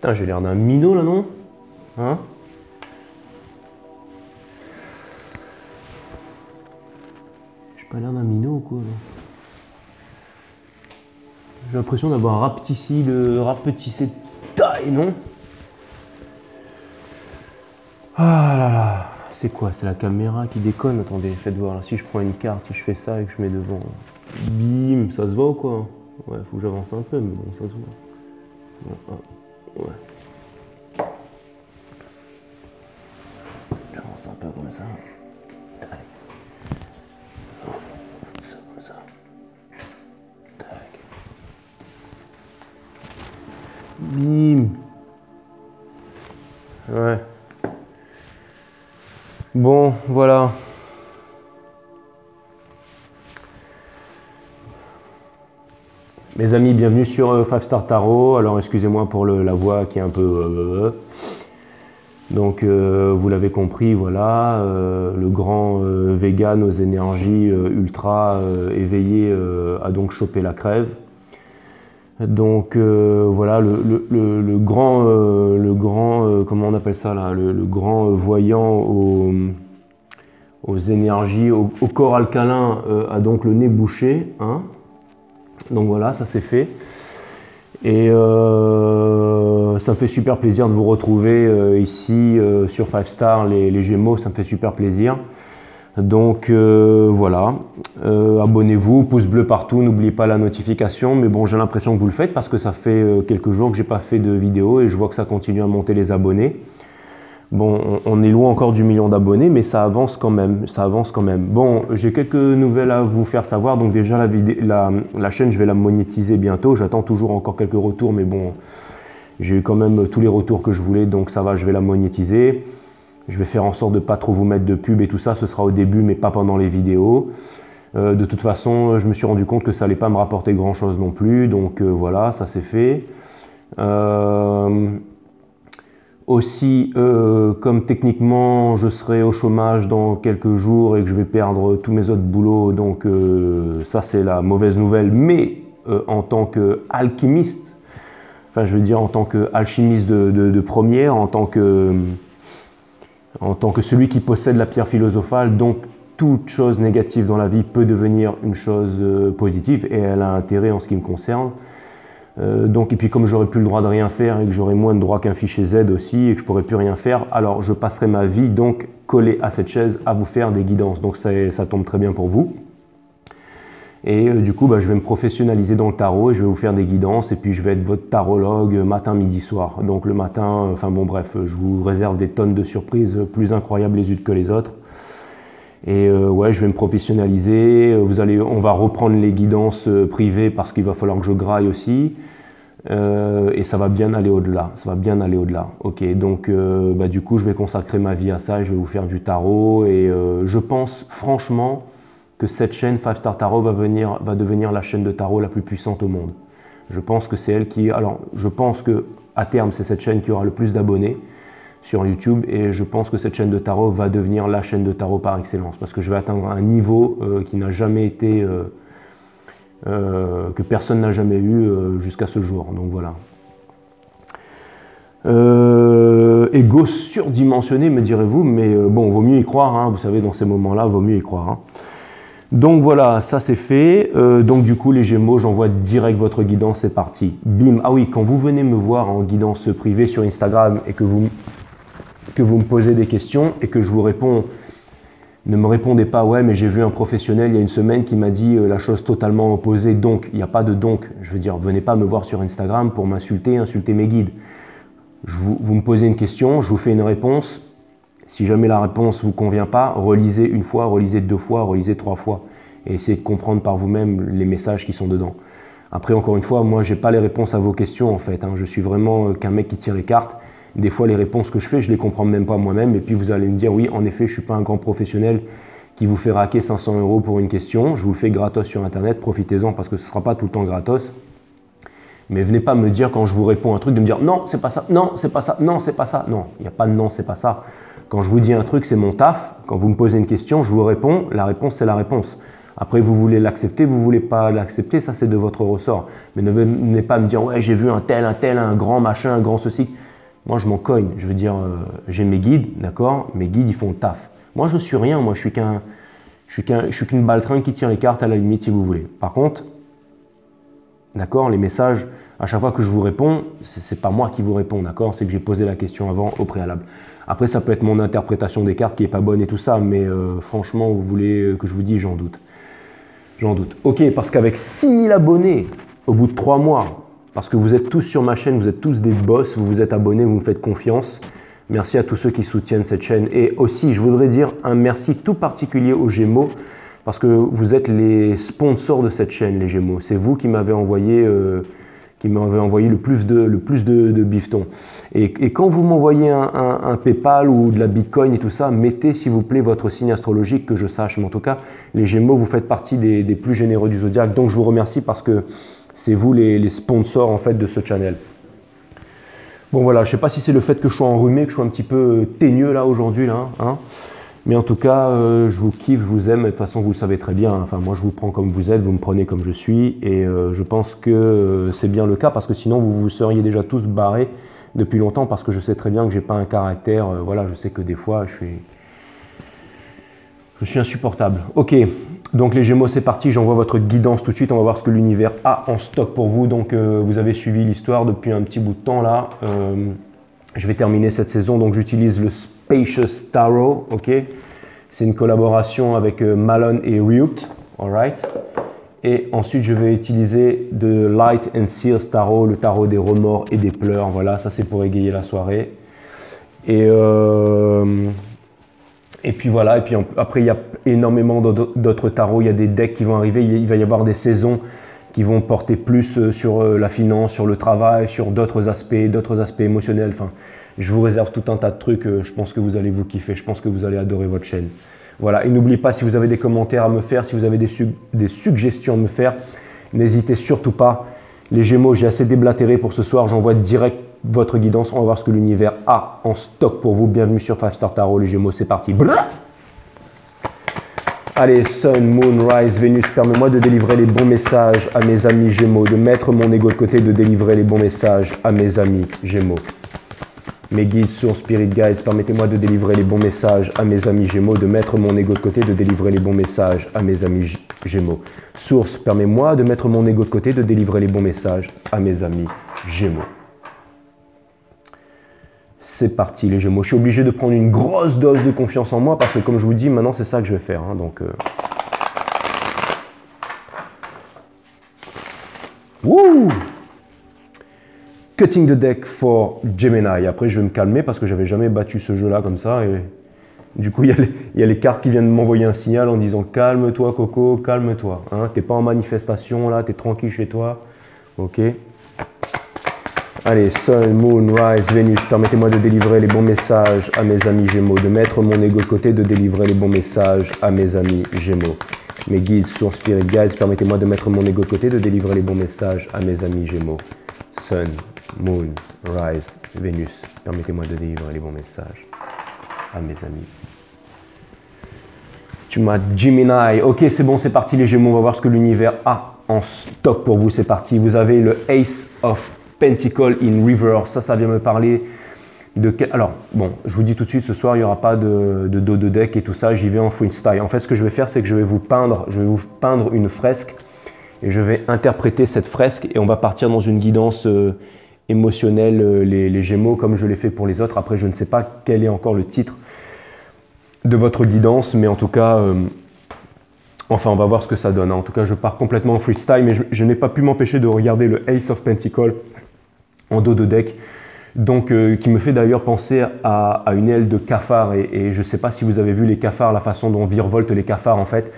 Putain, j'ai l'air d'un minot là, non? Hein? J'ai pas l'air d'un minot ou quoi là? J'ai l'impression d'avoir rapetissé de taille, non? Ah là là, c'est quoi? C'est la caméra qui déconne. Attendez, faites voir là. Si je prends une carte, si je fais ça et que je mets devant, bim, ça se voit ou quoi? Ouais, faut que j'avance un peu, mais bon, ça se voit. Ouais. J'avance un peu comme ça. Tac. Ça, comme ça. Tac. Bim. Ouais. Bon, voilà. Mes amis, bienvenue sur 5 Star Tarot. Alors, excusez-moi pour la voix qui est un peu... Donc, vous l'avez compris, voilà, le grand vegan aux énergies ultra éveillées a donc chopé la crève. Donc, voilà, le grand, comment on appelle ça là, le grand voyant aux énergies, au corps alcalin a donc le nez bouché, hein. Donc voilà, ça c'est fait. Et ça me fait super plaisir de vous retrouver ici sur 5 Star, les Gémeaux, ça me fait super plaisir. Donc voilà, abonnez-vous, pouce bleu partout, n'oubliez pas la notification. Mais bon, j'ai l'impression que vous le faites parce que ça fait quelques jours que j'ai pas fait de vidéo et je vois que ça continue à monter les abonnés. Bon, on est loin encore du million d'abonnés, mais ça avance quand même, ça avance quand même. Bon, j'ai quelques nouvelles à vous faire savoir. Donc déjà, la chaîne, je vais la monétiser bientôt. J'attends toujours encore quelques retours, mais bon, j'ai eu quand même tous les retours que je voulais, donc ça va, je vais la monétiser. Je vais faire en sorte de pas trop vous mettre de pub et tout ça, ce sera au début, mais pas pendant les vidéos. De toute façon, je me suis rendu compte que ça allait pas me rapporter grand-chose non plus, donc voilà, ça c'est fait. Aussi, comme techniquement je serai au chômage dans quelques jours et que je vais perdre tous mes autres boulots, donc ça c'est la mauvaise nouvelle, mais en tant qu'alchimiste, enfin je veux dire en tant qu'alchimiste de première, en tant que celui qui possède la pierre philosophale, donc toute chose négative dans la vie peut devenir une chose positive et elle a intérêt en ce qui me concerne. Donc, et puis comme j'aurais plus le droit de rien faire et que j'aurais moins de droits qu'un fichier Z aussi et que je pourrais plus rien faire, alors je passerai ma vie donc collé à cette chaise à vous faire des guidances. Donc ça tombe très bien pour vous. Et du coup, je vais me professionnaliser dans le tarot et je vais vous faire des guidances et puis je vais être votre tarologue matin, midi, soir. Donc le matin, enfin bon bref, je vous réserve des tonnes de surprises plus incroyables les unes que les autres. Et ouais, je vais me professionnaliser. On va reprendre les guidances privées parce qu'il va falloir que je graille aussi. Et ça va bien aller au-delà. Ça va bien aller au-delà. Ok, donc du coup, je vais consacrer ma vie à ça et je vais vous faire du tarot. Et je pense franchement que cette chaîne 5 Star Tarot va devenir la chaîne de tarot la plus puissante au monde. Je pense que c'est elle qui... Alors, je pense que à terme, c'est cette chaîne qui aura le plus d'abonnés sur YouTube et je pense que cette chaîne de tarot va devenir la chaîne de tarot par excellence parce que je vais atteindre un niveau qui n'a jamais été, que personne n'a jamais eu jusqu'à ce jour. Donc voilà. Ego surdimensionné, me direz-vous, mais bon, vaut mieux y croire, hein, vous savez, dans ces moments-là, vaut mieux y croire. Hein. Donc voilà, ça c'est fait. Donc du coup, les Gémeaux, j'envoie direct votre guidance, c'est parti. Bim. Ah oui, quand vous venez me voir en guidance privée sur Instagram et que vous me posez des questions et que je vous réponds, ne me répondez pas « ouais, mais j'ai vu un professionnel il y a une semaine qui m'a dit la chose totalement opposée, donc il n'y a pas de donc ». Je veux dire, venez pas me voir sur Instagram pour m'insulter, insulter mes guides. Vous me posez une question, je vous fais une réponse. Si jamais la réponse ne vous convient pas, relisez une fois, relisez 2 fois, relisez 3 fois et essayez de comprendre par vous-même les messages qui sont dedans. Après, encore une fois, moi, je n'ai pas les réponses à vos questions en fait. Hein. Je suis vraiment qu'un mec qui tire les cartes. Des fois, les réponses que je fais, je ne les comprends même pas moi-même. Et puis, vous allez me dire, oui, en effet, je ne suis pas un grand professionnel qui vous fait raquer 500 € pour une question. Je vous le fais gratos sur Internet. Profitez-en parce que ce ne sera pas tout le temps gratos. Mais venez pas me dire quand je vous réponds un truc, de me dire, non, c'est pas ça, non, c'est pas ça, non, c'est pas ça. Non, il n'y a pas de non, c'est pas ça. Quand je vous dis un truc, c'est mon taf. Quand vous me posez une question, je vous réponds. La réponse, c'est la réponse. Après, vous voulez l'accepter, vous voulez pas l'accepter, ça c'est de votre ressort. Mais ne venez pas me dire, ouais, j'ai vu un tel, un grand machin, un grand ceci. Moi, je m'en cogne. Je veux dire, j'ai mes guides, d'accord? Mes guides, ils font le taf. Moi, je suis rien. Moi, je suis qu'une baltringue qui tire les cartes à la limite, si vous voulez. Par contre, d'accord, les messages, à chaque fois que je vous réponds, c'est pas moi qui vous réponds, d'accord? C'est que j'ai posé la question avant, au préalable. Après, ça peut être mon interprétation des cartes qui est pas bonne et tout ça, mais franchement, vous voulez que je vous dise, j'en doute. J'en doute. Ok, parce qu'avec 6000 abonnés, au bout de 3 mois, parce que vous êtes tous sur ma chaîne, vous êtes tous des boss, vous vous êtes abonnés, vous me faites confiance. Merci à tous ceux qui soutiennent cette chaîne. Et aussi, je voudrais dire un merci tout particulier aux Gémeaux, parce que vous êtes les sponsors de cette chaîne, les Gémeaux. C'est vous qui m'avez envoyé, le plus de bifetons. Et quand vous m'envoyez un PayPal ou de la Bitcoin et tout ça, mettez s'il vous plaît votre signe astrologique que je sache. Mais en tout cas, les Gémeaux, vous faites partie des plus généreux du Zodiaque. Donc je vous remercie parce que c'est vous les sponsors en fait de ce channel. Bon voilà, je ne sais pas si c'est le fait que je sois enrhumé, que je sois un petit peu teigneux là aujourd'hui, là, hein. Mais en tout cas, je vous kiffe, je vous aime. De toute façon, vous le savez très bien. Enfin, moi, je vous prends comme vous êtes, vous me prenez comme je suis. Et je pense que c'est bien le cas parce que sinon, vous vous seriez déjà tous barrés depuis longtemps parce que je sais très bien que j'ai pas un caractère. Voilà, je sais que des fois, je suis insupportable. Ok, donc les Gémeaux, c'est parti. J'envoie votre guidance tout de suite. On va voir ce que l'univers a en stock pour vous. Donc, vous avez suivi l'histoire depuis un petit bout de temps là. Je vais terminer cette saison, donc j'utilise le Spacious Tarot, ok. C'est une collaboration avec Malone et Ryut, alright. Et ensuite, je vais utiliser de Light and Seals Tarot, le tarot des remords et des pleurs. Voilà, ça c'est pour égayer la soirée. Et puis voilà, et puis après il y a énormément d'autres tarots. Il y a des decks qui vont arriver. Il va y avoir des saisons qui vont porter plus sur la finance, sur le travail, sur d'autres aspects émotionnels. Enfin, je vous réserve tout un tas de trucs. Je pense que vous allez vous kiffer. Je pense que vous allez adorer votre chaîne. Voilà. Et n'oubliez pas, si vous avez des commentaires à me faire, si vous avez des suggestions à me faire, n'hésitez surtout pas. Les Gémeaux, j'ai assez déblatéré pour ce soir. J'envoie direct votre guidance. On va voir ce que l'univers a en stock pour vous. Bienvenue sur 5 Star Tarot, les Gémeaux. C'est parti. Brrr. Allez, Sun, Moon, Rise, Vénus, permets-moi de délivrer les bons messages à mes amis Gémeaux, de mettre mon ego de côté, de délivrer les bons messages à mes amis Gémeaux. Mes guides, sources, spirit guides, permettez-moi de délivrer les bons messages à mes amis Gémeaux, de mettre mon ego de côté, de délivrer les bons messages à mes amis Gémeaux. Source, permets-moi de mettre mon ego de côté, de délivrer les bons messages à mes amis Gémeaux. C'est parti les Gémeaux. Je suis obligé de prendre une grosse dose de confiance en moi parce que comme je vous dis, maintenant c'est ça que je vais faire. Hein, donc, Woo! Cutting the deck for Gemini. Après, je vais me calmer parce que j'avais jamais battu ce jeu-là comme ça. Et du coup, il y a les cartes qui viennent m'envoyer un signal en disant calme-toi, Coco, calme-toi. Hein, t'es pas en manifestation là, t'es tranquille chez toi. Ok. Allez, Sun, Moon, Rise, Vénus, permettez-moi de délivrer les bons messages à mes amis Gémeaux, de mettre mon ego de côté, de délivrer les bons messages à mes amis Gémeaux. Mes guides, sources, spirit guides, permettez-moi de mettre mon ego de côté, de délivrer les bons messages à mes amis Gémeaux. Sun, Moon, Rise, Vénus, permettez-moi de délivrer les bons messages à mes amis. Tu m'as Gemini. Ok, c'est bon, c'est parti les Gémeaux, on va voir ce que l'univers a en stock pour vous. C'est parti, vous avez le Ace of Pentacle in Reverse, ça vient me parler de... Alors, bon, je vous dis tout de suite, ce soir, il n'y aura pas de dos de deck et tout ça, j'y vais en freestyle. En fait, ce que je vais faire, c'est que je vais vous peindre une fresque et je vais interpréter cette fresque et on va partir dans une guidance émotionnelle, les Gémeaux, comme je l'ai fait pour les autres. Après, je ne sais pas quel est encore le titre de votre guidance, mais en tout cas... Enfin, on va voir ce que ça donne. En tout cas, je pars complètement en freestyle, mais je n'ai pas pu m'empêcher de regarder le Ace of Pentacle en dos de deck, donc qui me fait d'ailleurs penser à une aile de cafard. Et je ne sais pas si vous avez vu les cafards, la façon dont virevoltent les cafards en fait.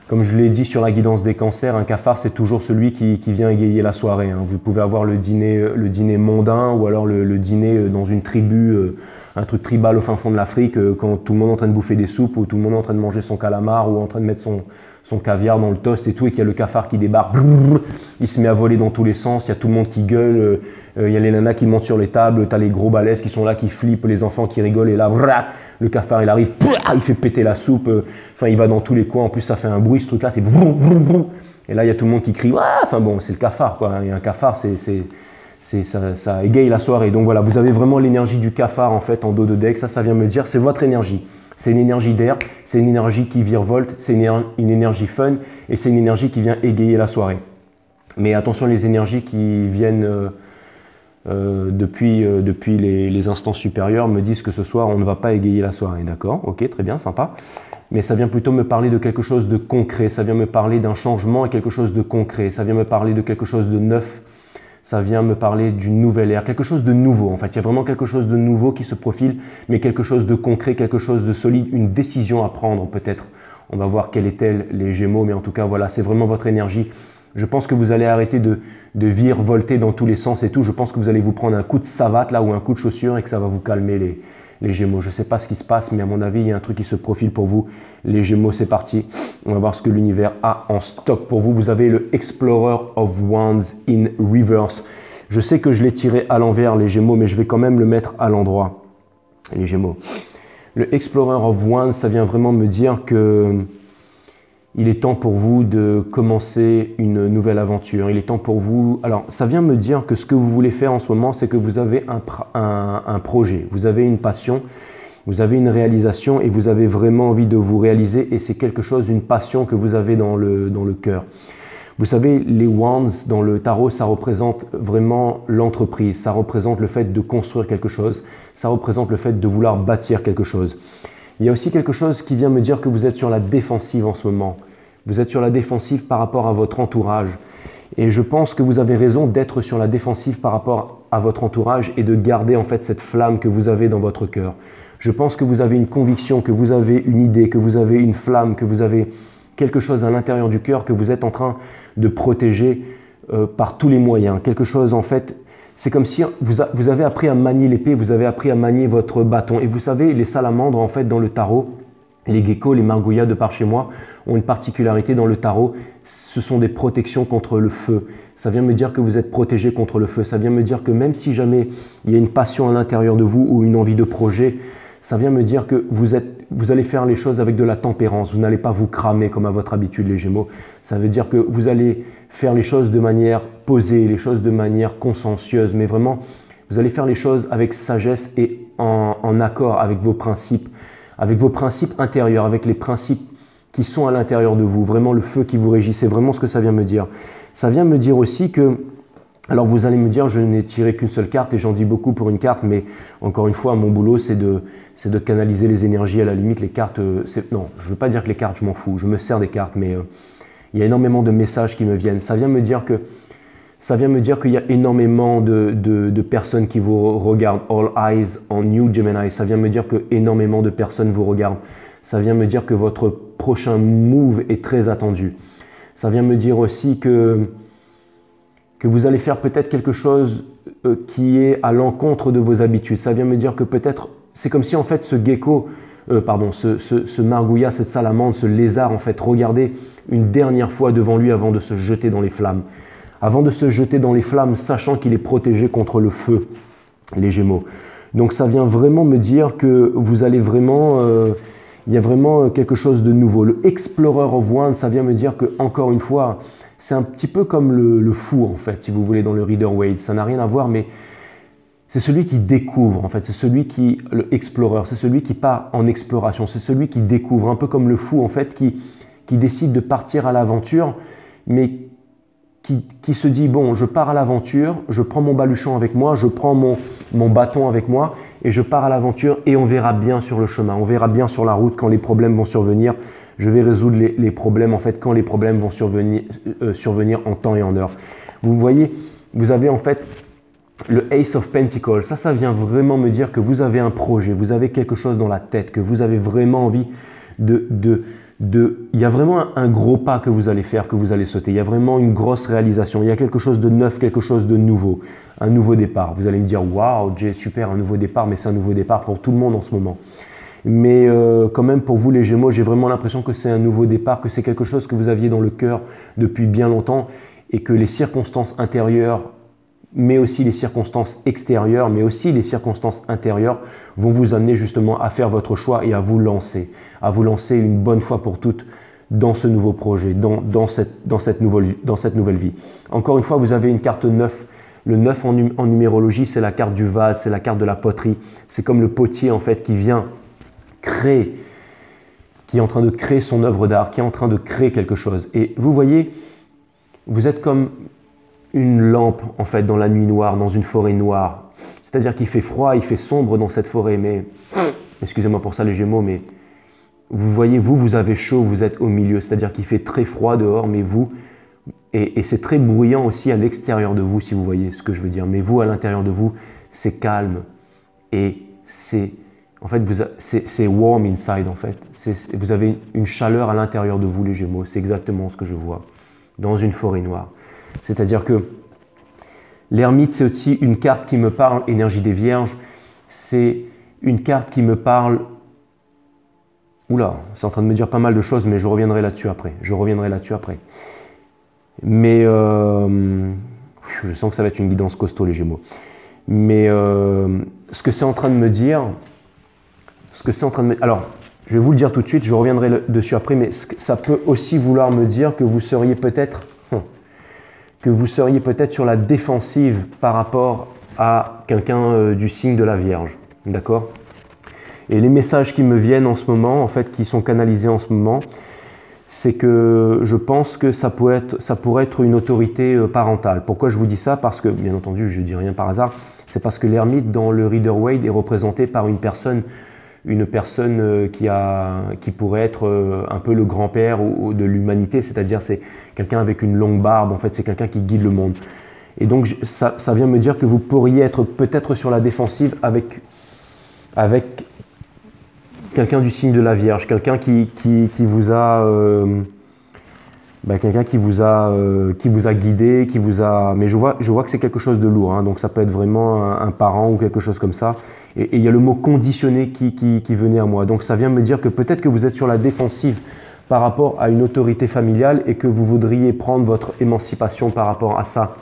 Comme je l'ai dit sur la guidance des cancers, un cafard c'est toujours celui qui vient égayer la soirée. Hein. Vous pouvez avoir le dîner mondain ou alors le dîner dans une tribu, un truc tribal au fin fond de l'Afrique, quand tout le monde est en train de bouffer des soupes ou tout le monde est en train de manger son calamar ou en train de mettre son caviar dans le toast et tout, et qu'il y a le cafard qui débarque, il se met à voler dans tous les sens, il y a tout le monde qui gueule, il y a les nanas qui montent sur les tables, tu as les gros balèzes qui sont là, qui flippent, les enfants qui rigolent, et là, le cafard il arrive, il fait péter la soupe, enfin il va dans tous les coins, en plus ça fait un bruit ce truc là, c'est boum, boum, boum. Et là il y a tout le monde qui crie, ah! Enfin bon c'est le cafard quoi, et un cafard ça égaye la soirée. Donc voilà, vous avez vraiment l'énergie du cafard en fait en dos de deck, ça vient me dire, c'est votre énergie. C'est une énergie d'air, c'est une énergie qui virevolte, c'est une énergie fun et c'est une énergie qui vient égayer la soirée. Mais attention, les énergies qui viennent depuis les instances supérieures me disent que ce soir on ne va pas égayer la soirée, d'accord? Ok, très bien, sympa. Mais ça vient plutôt me parler de quelque chose de concret, ça vient me parler d'un changement et quelque chose de concret, ça vient me parler de quelque chose de neuf, ça vient me parler d'une nouvelle ère, quelque chose de nouveau. En fait, il y a vraiment quelque chose de nouveau qui se profile, mais quelque chose de concret, quelque chose de solide, une décision à prendre peut-être. On va voir quelle est-elle, les Gémeaux, mais en tout cas, voilà, c'est vraiment votre énergie. Je pense que vous allez arrêter de virevolter dans tous les sens et tout. Je pense que vous allez vous prendre un coup de savate là ou un coup de chaussure et que ça va vous calmer les Gémeaux. Je ne sais pas ce qui se passe, mais à mon avis, il y a un truc qui se profile pour vous. Les Gémeaux, c'est parti. On va voir ce que l'univers a en stock pour vous. Vous avez le Explorer of Wands in Reverse. Je sais que je l'ai tiré à l'envers, les Gémeaux, mais je vais quand même le mettre à l'endroit, les Gémeaux. Le Explorer of Wands, ça vient vraiment me dire que il est temps pour vous de commencer une nouvelle aventure. Il est temps pour vous... Alors, ça vient me dire que ce que vous voulez faire en ce moment, c'est que vous avez un projet, vous avez une passion, vous avez une réalisation et vous avez vraiment envie de vous réaliser et c'est quelque chose, une passion que vous avez dans le cœur. Vous savez, les wands dans le tarot, ça représente vraiment l'entreprise, ça représente le fait de construire quelque chose, ça représente le fait de vouloir bâtir quelque chose. Il y a aussi quelque chose qui vient me dire que vous êtes sur la défensive en ce moment. Vous êtes sur la défensive par rapport à votre entourage. Et je pense que vous avez raison d'être sur la défensive par rapport à votre entourage et de garder en fait cette flamme que vous avez dans votre cœur. Je pense que vous avez une conviction, que vous avez une idée, que vous avez une flamme, que vous avez quelque chose à l'intérieur du cœur que vous êtes en train de protéger par tous les moyens. Quelque chose en fait... C'est comme si vous avez appris à manier l'épée, vous avez appris à manier votre bâton. Et vous savez, les salamandres, en fait, dans le tarot, les geckos, les margouillas de par chez moi, ont une particularité dans le tarot. Ce sont des protections contre le feu. Ça vient me dire que vous êtes protégé contre le feu. Ça vient me dire que même si jamais il y a une passion à l'intérieur de vous ou une envie de projet, ça vient me dire que vous allez faire les choses avec de la tempérance. Vous n'allez pas vous cramer comme à votre habitude, les Gémeaux. Ça veut dire que vous allez faire les choses de manière posée, les choses de manière consciencieuse, mais vraiment, vous allez faire les choses avec sagesse et en accord avec vos principes intérieurs, avec les principes qui sont à l'intérieur de vous, vraiment le feu qui vous régit, c'est vraiment ce que ça vient me dire. Ça vient me dire aussi que, alors vous allez me dire, je n'ai tiré qu'une seule carte et j'en dis beaucoup pour une carte, mais encore une fois, mon boulot, c'est de canaliser les énergies. À la limite, les cartes, non, je ne veux pas dire que les cartes, je m'en fous, je me sers des cartes, mais il y a énormément de messages qui me viennent. Ça vient me dire qu'il y a énormément de personnes qui vous regardent. All eyes on you, Gemini. Ça vient me dire que énormément de personnes vous regardent. Ça vient me dire que votre prochain move est très attendu. Ça vient me dire aussi que vous allez faire peut-être quelque chose qui est à l'encontre de vos habitudes. Ça vient me dire que peut-être, c'est comme si en fait ce gecko, ce margouillat, cette salamandre, ce lézard en fait, regardait une dernière fois devant lui avant de se jeter dans les flammes. Avant de se jeter dans les flammes, sachant qu'il est protégé contre le feu, les Gémeaux. Donc ça vient vraiment me dire que vous allez vraiment... il y a vraiment quelque chose de nouveau. Le Explorer of Wands, ça vient me dire que, encore une fois, c'est un petit peu comme le fou, en fait, si vous voulez, dans le Rider-Waite. Ça n'a rien à voir, mais c'est celui qui découvre, en fait. C'est celui qui, le Explorer, c'est celui qui part en exploration. C'est celui qui découvre, un peu comme le fou, en fait, qui décide de partir à l'aventure, mais qui se dit, bon, je pars à l'aventure, je prends mon baluchon avec moi, je prends mon bâton avec moi, et je pars à l'aventure et on verra bien sur le chemin, on verra bien sur la route quand les problèmes vont survenir. Je vais résoudre les problèmes en fait quand les problèmes vont survenir en temps et en heure. Vous voyez, vous avez en fait le Ace of Pentacles. Ça vient vraiment me dire que vous avez un projet, vous avez quelque chose dans la tête, que vous avez vraiment envie il y a vraiment un gros pas que vous allez faire, que vous allez sauter. Il y a vraiment une grosse réalisation. Il y a quelque chose de neuf, quelque chose de nouveau. Un nouveau départ. Vous allez me dire, waouh, Jay, super, un nouveau départ, mais c'est un nouveau départ pour tout le monde en ce moment. Mais quand même, pour vous les Gémeaux, j'ai vraiment l'impression que c'est un nouveau départ, que c'est quelque chose que vous aviez dans le cœur depuis bien longtemps et que les circonstances intérieures mais aussi les circonstances extérieures, mais aussi les circonstances intérieures vont vous amener justement à faire votre choix et à vous lancer une bonne fois pour toutes dans ce nouveau projet, dans cette nouvelle vie. Encore une fois, vous avez une carte 9. Le 9 en numérologie, c'est la carte du vase, c'est la carte de la poterie. C'est comme le potier en fait qui vient créer, qui est en train de créer son œuvre d'art, qui est en train de créer quelque chose. Et vous voyez, vous êtes comme une lampe en fait dans la nuit noire, dans une forêt noire. C'est-à-dire qu'il fait froid, il fait sombre dans cette forêt, mais excusez-moi pour ça les Gémeaux, mais vous voyez, vous avez chaud, vous êtes au milieu, c'est-à-dire qu'il fait très froid dehors, mais vous, et c'est très bruyant aussi à l'extérieur de vous, si vous voyez ce que je veux dire, mais vous, à l'intérieur de vous, c'est calme, et c'est, en fait, c'est warm inside, en fait. Vous avez une chaleur à l'intérieur de vous, les Gémeaux, c'est exactement ce que je vois, dans une forêt noire. C'est-à-dire que l'ermite, c'est aussi une carte qui me parle, énergie des vierges, c'est une carte qui me parle. Oula, c'est en train de me dire pas mal de choses, mais je reviendrai là-dessus après. Mais je sens que ça va être une guidance costaud, les Gémeaux. Mais ce que c'est en train de me dire, alors, je vais vous le dire tout de suite, je reviendrai dessus après, mais ça peut aussi vouloir me dire que vous seriez peut-être sur la défensive par rapport à quelqu'un du signe de la Vierge. D'accord ? Et les messages qui me viennent en ce moment, en fait, qui sont canalisés en ce moment, c'est que je pense que ça pourrait être une autorité parentale. Pourquoi je vous dis ça? Parce que, bien entendu, je ne dis rien par hasard, c'est parce que l'ermite dans le Rider-Waite est représenté par une personne qui pourrait être un peu le grand-père de l'humanité, c'est-à-dire c'est quelqu'un avec une longue barbe, en fait, c'est quelqu'un qui guide le monde. Et donc, ça vient me dire que vous pourriez être peut-être sur la défensive avec quelqu'un du signe de la Vierge, quelqu'un qui vous a guidé, mais je vois que c'est quelque chose de lourd, hein, donc ça peut être vraiment un parent ou quelque chose comme ça. Et il y a le mot conditionné qui venait à moi. Donc ça vient me dire que peut-être que vous êtes sur la défensive par rapport à une autorité familiale et que vous voudriez prendre votre émancipation par rapport à ça,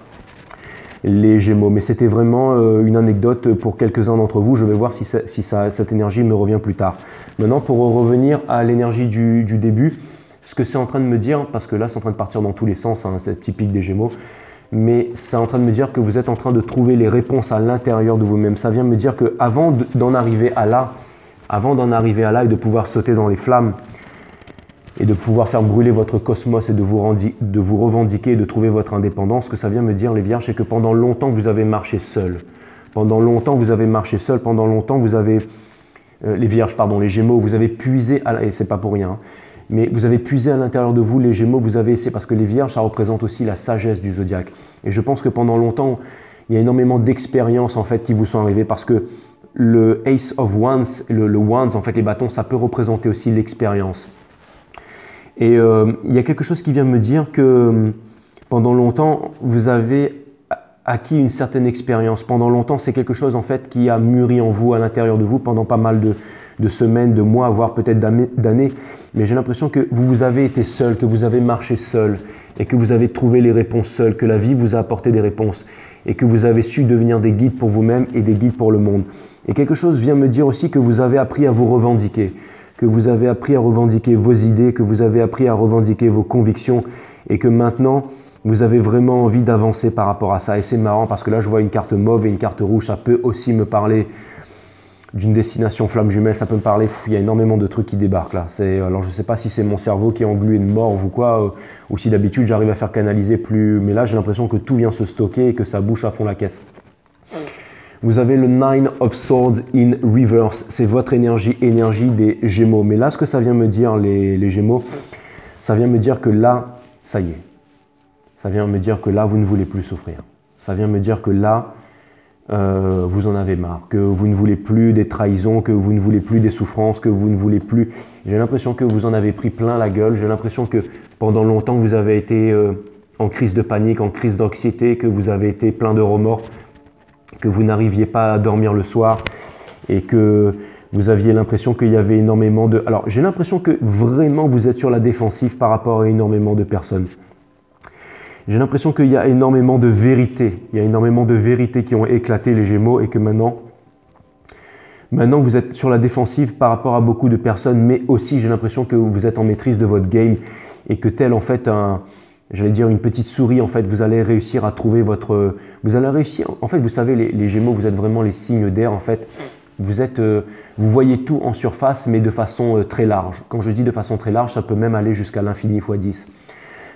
les Gémeaux. Mais c'était vraiment une anecdote pour quelques-uns d'entre vous. Je vais voir si cette énergie me revient plus tard. Maintenant, pour revenir à l'énergie du début, ce que c'est en train de me dire, parce que là c'est en train de partir dans tous les sens, hein, c'est typique des Gémeaux, mais c'est en train de me dire que vous êtes en train de trouver les réponses à l'intérieur de vous-même. Ça vient me dire qu'avant d'en arriver à là et de pouvoir sauter dans les flammes et de pouvoir faire brûler votre cosmos et de vous revendiquer, de trouver votre indépendance, ce que ça vient me dire, les Vierges, c'est que pendant longtemps vous avez marché seul. Pendant longtemps vous avez les Vierges, pardon, les Gémeaux, vous avez puisé, et c'est pas pour rien, hein, mais vous avez puisé à l'intérieur de vous, les Gémeaux, vous avez essayé, parce que les Vierges, ça représente aussi la sagesse du zodiaque. Et je pense que pendant longtemps, il y a énormément d'expériences en fait qui vous sont arrivées, parce que le Ace of Wands, le Wands, en fait les bâtons, ça peut représenter aussi l'expérience. Et il y a quelque chose qui vient me dire que pendant longtemps, vous avez acquis une certaine expérience. Pendant longtemps, c'est quelque chose en fait qui a mûri en vous, à l'intérieur de vous, pendant pas mal de semaines, de mois, voire peut-être d'années. Mais j'ai l'impression que vous avez été seul, que vous avez marché seul et que vous avez trouvé les réponses seul, que la vie vous a apporté des réponses et que vous avez su devenir des guides pour vous-même et des guides pour le monde. Et quelque chose vient me dire aussi que vous avez appris à vous revendiquer, que vous avez appris à revendiquer vos idées, que vous avez appris à revendiquer vos convictions et que maintenant, vous avez vraiment envie d'avancer par rapport à ça. Et c'est marrant parce que là, je vois une carte mauve et une carte rouge. Ça peut aussi me parler d'une destination flamme jumelle. Ça peut me parler, il y a énormément de trucs qui débarquent là. Alors, je ne sais pas si c'est mon cerveau qui est englué de mort ou quoi, ou si d'habitude, j'arrive à faire canaliser plus. Mais là, j'ai l'impression que tout vient se stocker et que ça bouche à fond la caisse. Vous avez le Nine of Swords in Reverse. C'est votre énergie des Gémeaux. Mais là, ce que ça vient me dire, les Gémeaux, ça vient me dire que là, ça y est. Ça vient me dire que là, vous ne voulez plus souffrir. Ça vient me dire que là, vous en avez marre, que vous ne voulez plus des trahisons, que vous ne voulez plus des souffrances, que vous ne voulez plus... J'ai l'impression que vous en avez pris plein la gueule. J'ai l'impression que pendant longtemps, vous avez été en crise de panique, en crise d'anxiété, que vous avez été plein de remords, que vous n'arriviez pas à dormir le soir et que vous aviez l'impression qu'il y avait énormément de... Alors, j'ai l'impression que vraiment, vous êtes sur la défensive par rapport à énormément de personnes. J'ai l'impression qu'il y a énormément de vérités. Il y a énormément de vérités qui ont éclaté les Gémeaux et que maintenant vous êtes sur la défensive par rapport à beaucoup de personnes, mais aussi j'ai l'impression que vous êtes en maîtrise de votre game et que tel en fait j'allais dire une petite souris, en fait, vous allez réussir à trouver votre... Vous allez réussir... En fait, vous savez, les Gémeaux, vous êtes vraiment les signes d'air, en fait. Vous voyez tout en surface, mais de façon très large. Quand je dis de façon très large, ça peut même aller jusqu'à l'infini x 10.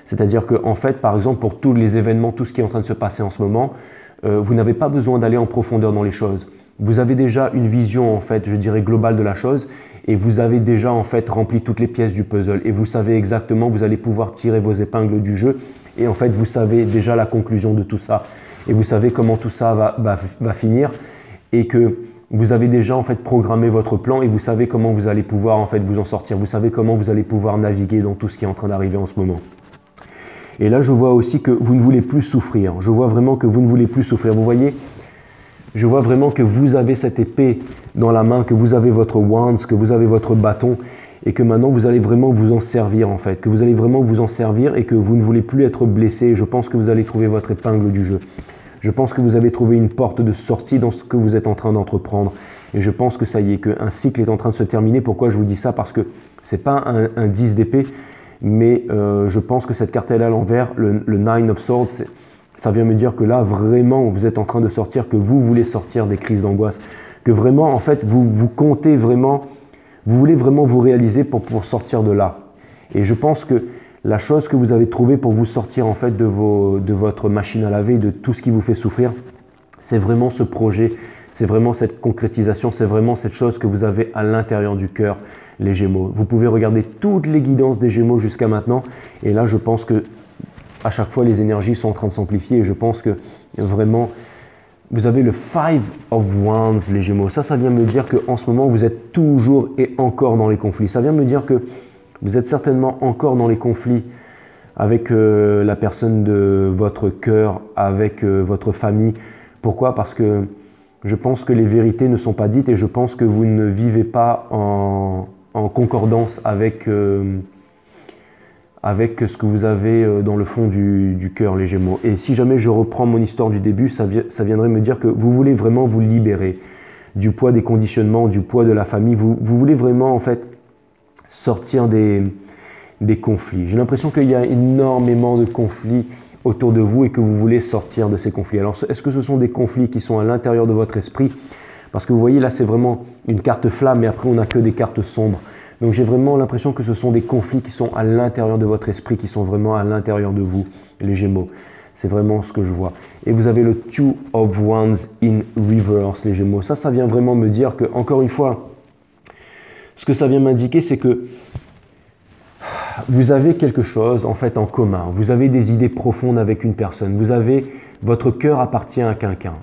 C'est-à-dire que, en fait, par exemple, pour tous les événements, tout ce qui est en train de se passer en ce moment, vous n'avez pas besoin d'aller en profondeur dans les choses. Vous avez déjà une vision, en fait, je dirais, globale de la chose et vous avez déjà, en fait, rempli toutes les pièces du puzzle et vous savez exactement, vous allez pouvoir tirer vos épingles du jeu et, en fait, vous savez déjà la conclusion de tout ça et vous savez comment tout ça va finir et que vous avez déjà, en fait, programmé votre plan et vous savez comment vous allez pouvoir, en fait, vous en sortir. Vous savez comment vous allez pouvoir naviguer dans tout ce qui est en train d'arriver en ce moment. Et là, je vois aussi que vous ne voulez plus souffrir. Je vois vraiment que vous ne voulez plus souffrir. Vous voyez, je vois vraiment que vous avez cette épée dans la main, que vous avez votre wands, que vous avez votre bâton et que maintenant, vous allez vraiment vous en servir en fait. Que vous allez vraiment vous en servir et que vous ne voulez plus être blessé. Je pense que vous allez trouver votre épingle du jeu. Je pense que vous avez trouvé une porte de sortie dans ce que vous êtes en train d'entreprendre. Et je pense que ça y est, qu'un cycle est en train de se terminer. Pourquoi je vous dis ça? Parce que ce n'est pas un 10 d'épée. Mais je pense que cette carte est à l'envers, le Nine of Swords, ça vient me dire que là, vraiment, vous êtes en train de sortir, que vous voulez sortir des crises d'angoisse, que vraiment, en fait, vous comptez vraiment, vous voulez vraiment vous réaliser pour sortir de là. Et je pense que la chose que vous avez trouvée pour vous sortir, en fait, de votre machine à laver, de tout ce qui vous fait souffrir, c'est vraiment ce projet, c'est vraiment cette concrétisation, c'est vraiment cette chose que vous avez à l'intérieur du cœur, les Gémeaux. Vous pouvez regarder toutes les guidances des Gémeaux jusqu'à maintenant et là je pense que à chaque fois les énergies sont en train de s'amplifier et je pense que vraiment vous avez le Five of Wands les Gémeaux. Ça vient me dire qu'en ce moment vous êtes toujours et encore dans les conflits. Ça vient me dire que vous êtes certainement encore dans les conflits avec la personne de votre cœur, avec votre famille. Pourquoi? Parce que je pense que les vérités ne sont pas dites et je pense que vous ne vivez pas en concordance avec ce que vous avez dans le fond du cœur, les Gémeaux. Et si jamais je reprends mon histoire du début, ça viendrait me dire que vous voulez vraiment vous libérer du poids des conditionnements, du poids de la famille. Vous voulez vraiment, en fait, sortir des conflits. J'ai l'impression qu'il y a énormément de conflits autour de vous et que vous voulez sortir de ces conflits. Alors, est-ce que ce sont des conflits qui sont à l'intérieur de votre esprit? Parce que vous voyez, là, c'est vraiment une carte flamme, mais après, on n'a que des cartes sombres. Donc, j'ai vraiment l'impression que ce sont des conflits qui sont à l'intérieur de votre esprit, qui sont vraiment à l'intérieur de vous, les Gémeaux. C'est vraiment ce que je vois. Et vous avez le Two of Wands in reverse, les Gémeaux. Ça vient vraiment me dire que, encore une fois, ce que ça vient m'indiquer, c'est que vous avez quelque chose, en fait, en commun. Vous avez des idées profondes avec une personne. Votre cœur appartient à quelqu'un.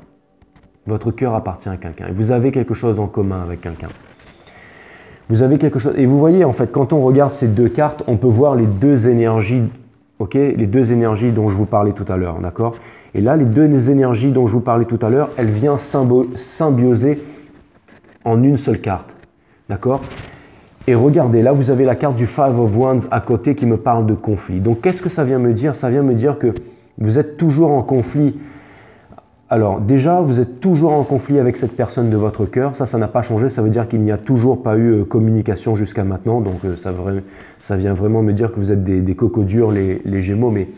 Votre cœur appartient à quelqu'un. Et vous avez quelque chose en commun avec quelqu'un. Vous avez quelque chose. Et vous voyez, en fait, quand on regarde ces deux cartes, on peut voir les deux énergies, ok, les deux énergies dont je vous parlais tout à l'heure, d'accord? Et là, les deux énergies dont je vous parlais tout à l'heure, elles viennent symbioser en une seule carte, d'accord? Et regardez, là, vous avez la carte du Five of Wands à côté qui me parle de conflit. Donc, qu'est-ce que ça vient me dire? Ça vient me dire que vous êtes toujours en conflit. Alors, déjà, vous êtes toujours en conflit avec cette personne de votre cœur. Ça n'a pas changé. Ça veut dire qu'il n'y a toujours pas eu communication jusqu'à maintenant. Donc, ça vient vraiment me dire que vous êtes des cocos durs, les Gémeaux. Mais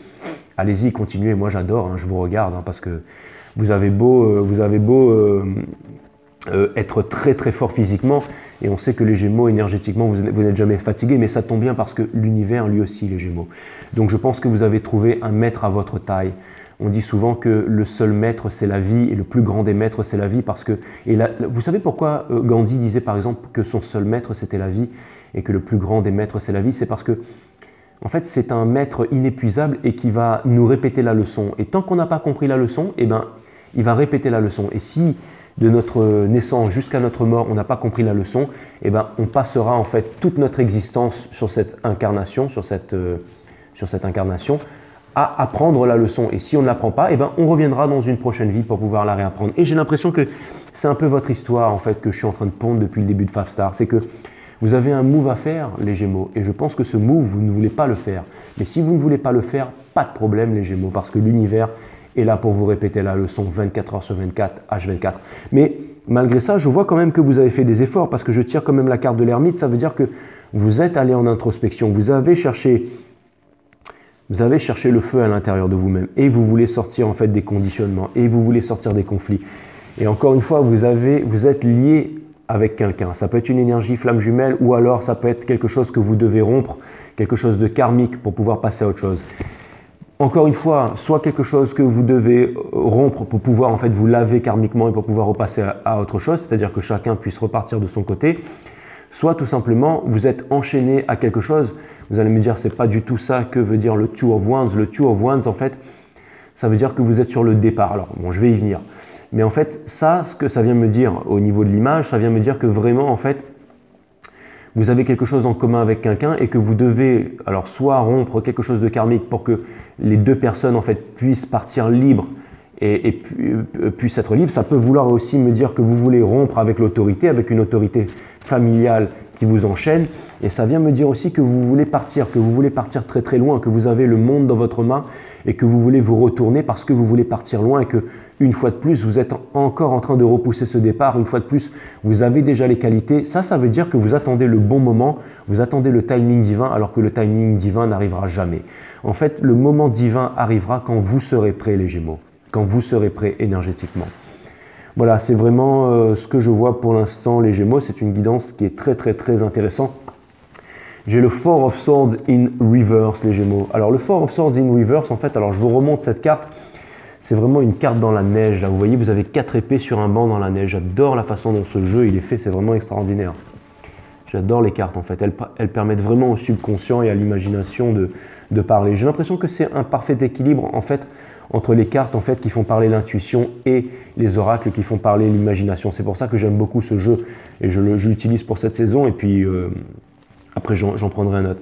allez-y, continuez. Moi, j'adore. Je vous regarde parce que vous avez beau être très, très fort physiquement. Et on sait que les Gémeaux, énergétiquement, vous n'êtes jamais fatigué. Mais ça tombe bien parce que l'univers, lui aussi, les Gémeaux. Donc, je pense que vous avez trouvé un maître à votre taille. On dit souvent que le seul maître, c'est la vie, et le plus grand des maîtres, c'est la vie, parce que... vous savez pourquoi Gandhi disait, par exemple, que son seul maître, c'était la vie, et que le plus grand des maîtres, c'est la vie? C'est parce que, en fait, c'est un maître inépuisable et qui va nous répéter la leçon. Et tant qu'on n'a pas compris la leçon, eh ben, il va répéter la leçon. Et si, de notre naissance jusqu'à notre mort, on n'a pas compris la leçon, eh ben, on passera, en fait, toute notre existence sur cette incarnation, à apprendre la leçon. Et si on ne l'apprend pas, eh ben, on reviendra dans une prochaine vie pour pouvoir la réapprendre. Et j'ai l'impression que c'est un peu votre histoire, en fait, que je suis en train de pondre depuis le début de Five Star. C'est que Vous avez un move à faire, les Gémeaux, et je pense que ce move, vous ne voulez pas le faire. Mais si vous ne voulez pas le faire, pas de problème, les Gémeaux, parce que l'univers est là pour vous répéter la leçon 24 heures sur 24, H24. Mais malgré ça, je vois quand même que vous avez fait des efforts, parce que je tire quand même la carte de l'ermite, ça veut dire que vous êtes allé en introspection, vous avez cherché le feu à l'intérieur de vous-même, et vous voulez sortir en fait des conditionnements, et vous voulez sortir des conflits. Et encore une fois, vous êtes lié avec quelqu'un. Ça peut être une énergie flamme jumelle, ou alors ça peut être quelque chose que vous devez rompre, quelque chose de karmique pour pouvoir passer à autre chose. Encore une fois, soit quelque chose que vous devez rompre pour pouvoir en fait vous laver karmiquement et pour pouvoir repasser à autre chose, c'est-à-dire que chacun puisse repartir de son côté, soit tout simplement vous êtes enchaîné à quelque chose. Vous allez me dire, c'est pas du tout ça que veut dire le Two of Wands. Le Two of Wands, en fait, ça veut dire que vous êtes sur le départ. Alors, bon, je vais y venir. Mais en fait, ça, ce que ça vient me dire au niveau de l'image, ça vient me dire que vraiment, en fait, vous avez quelque chose en commun avec quelqu'un et que vous devez, alors, soit rompre quelque chose de karmique pour que les deux personnes, en fait, puissent partir libres et puissent être libres. Ça peut vouloir aussi me dire que vous voulez rompre avec l'autorité, avec une autorité familiale qui vous enchaîne, et ça vient me dire aussi que vous voulez partir très très loin, que vous avez le monde dans votre main et que vous voulez vous retourner parce que vous voulez partir loin et que une fois de plus vous êtes encore en train de repousser ce départ, une fois de plus vous avez déjà les qualités. Ça veut dire que vous attendez le bon moment, vous attendez le timing divin alors que le timing divin n'arrivera jamais. En fait, le moment divin arrivera quand vous serez prêts, les Gémeaux, quand vous serez prêts énergétiquement. Voilà, c'est vraiment ce que je vois pour l'instant, les Gémeaux. C'est une guidance qui est très très très intéressante. J'ai le Four of Swords in Reverse, les Gémeaux. Alors le Four of Swords in Reverse, en fait, alors je vous remonte cette carte. C'est vraiment une carte dans la neige. Là, vous voyez, vous avez 4 épées sur un banc dans la neige. J'adore la façon dont ce jeu il est fait, c'est vraiment extraordinaire. J'adore les cartes en fait. Elles permettent vraiment au subconscient et à l'imagination de parler. J'ai l'impression que c'est un parfait équilibre en fait entre les cartes en fait qui font parler l'intuition et les oracles qui font parler l'imagination. C'est pour ça que j'aime beaucoup ce jeu et je l'utilise pour cette saison et puis après j'en prendrai un autre.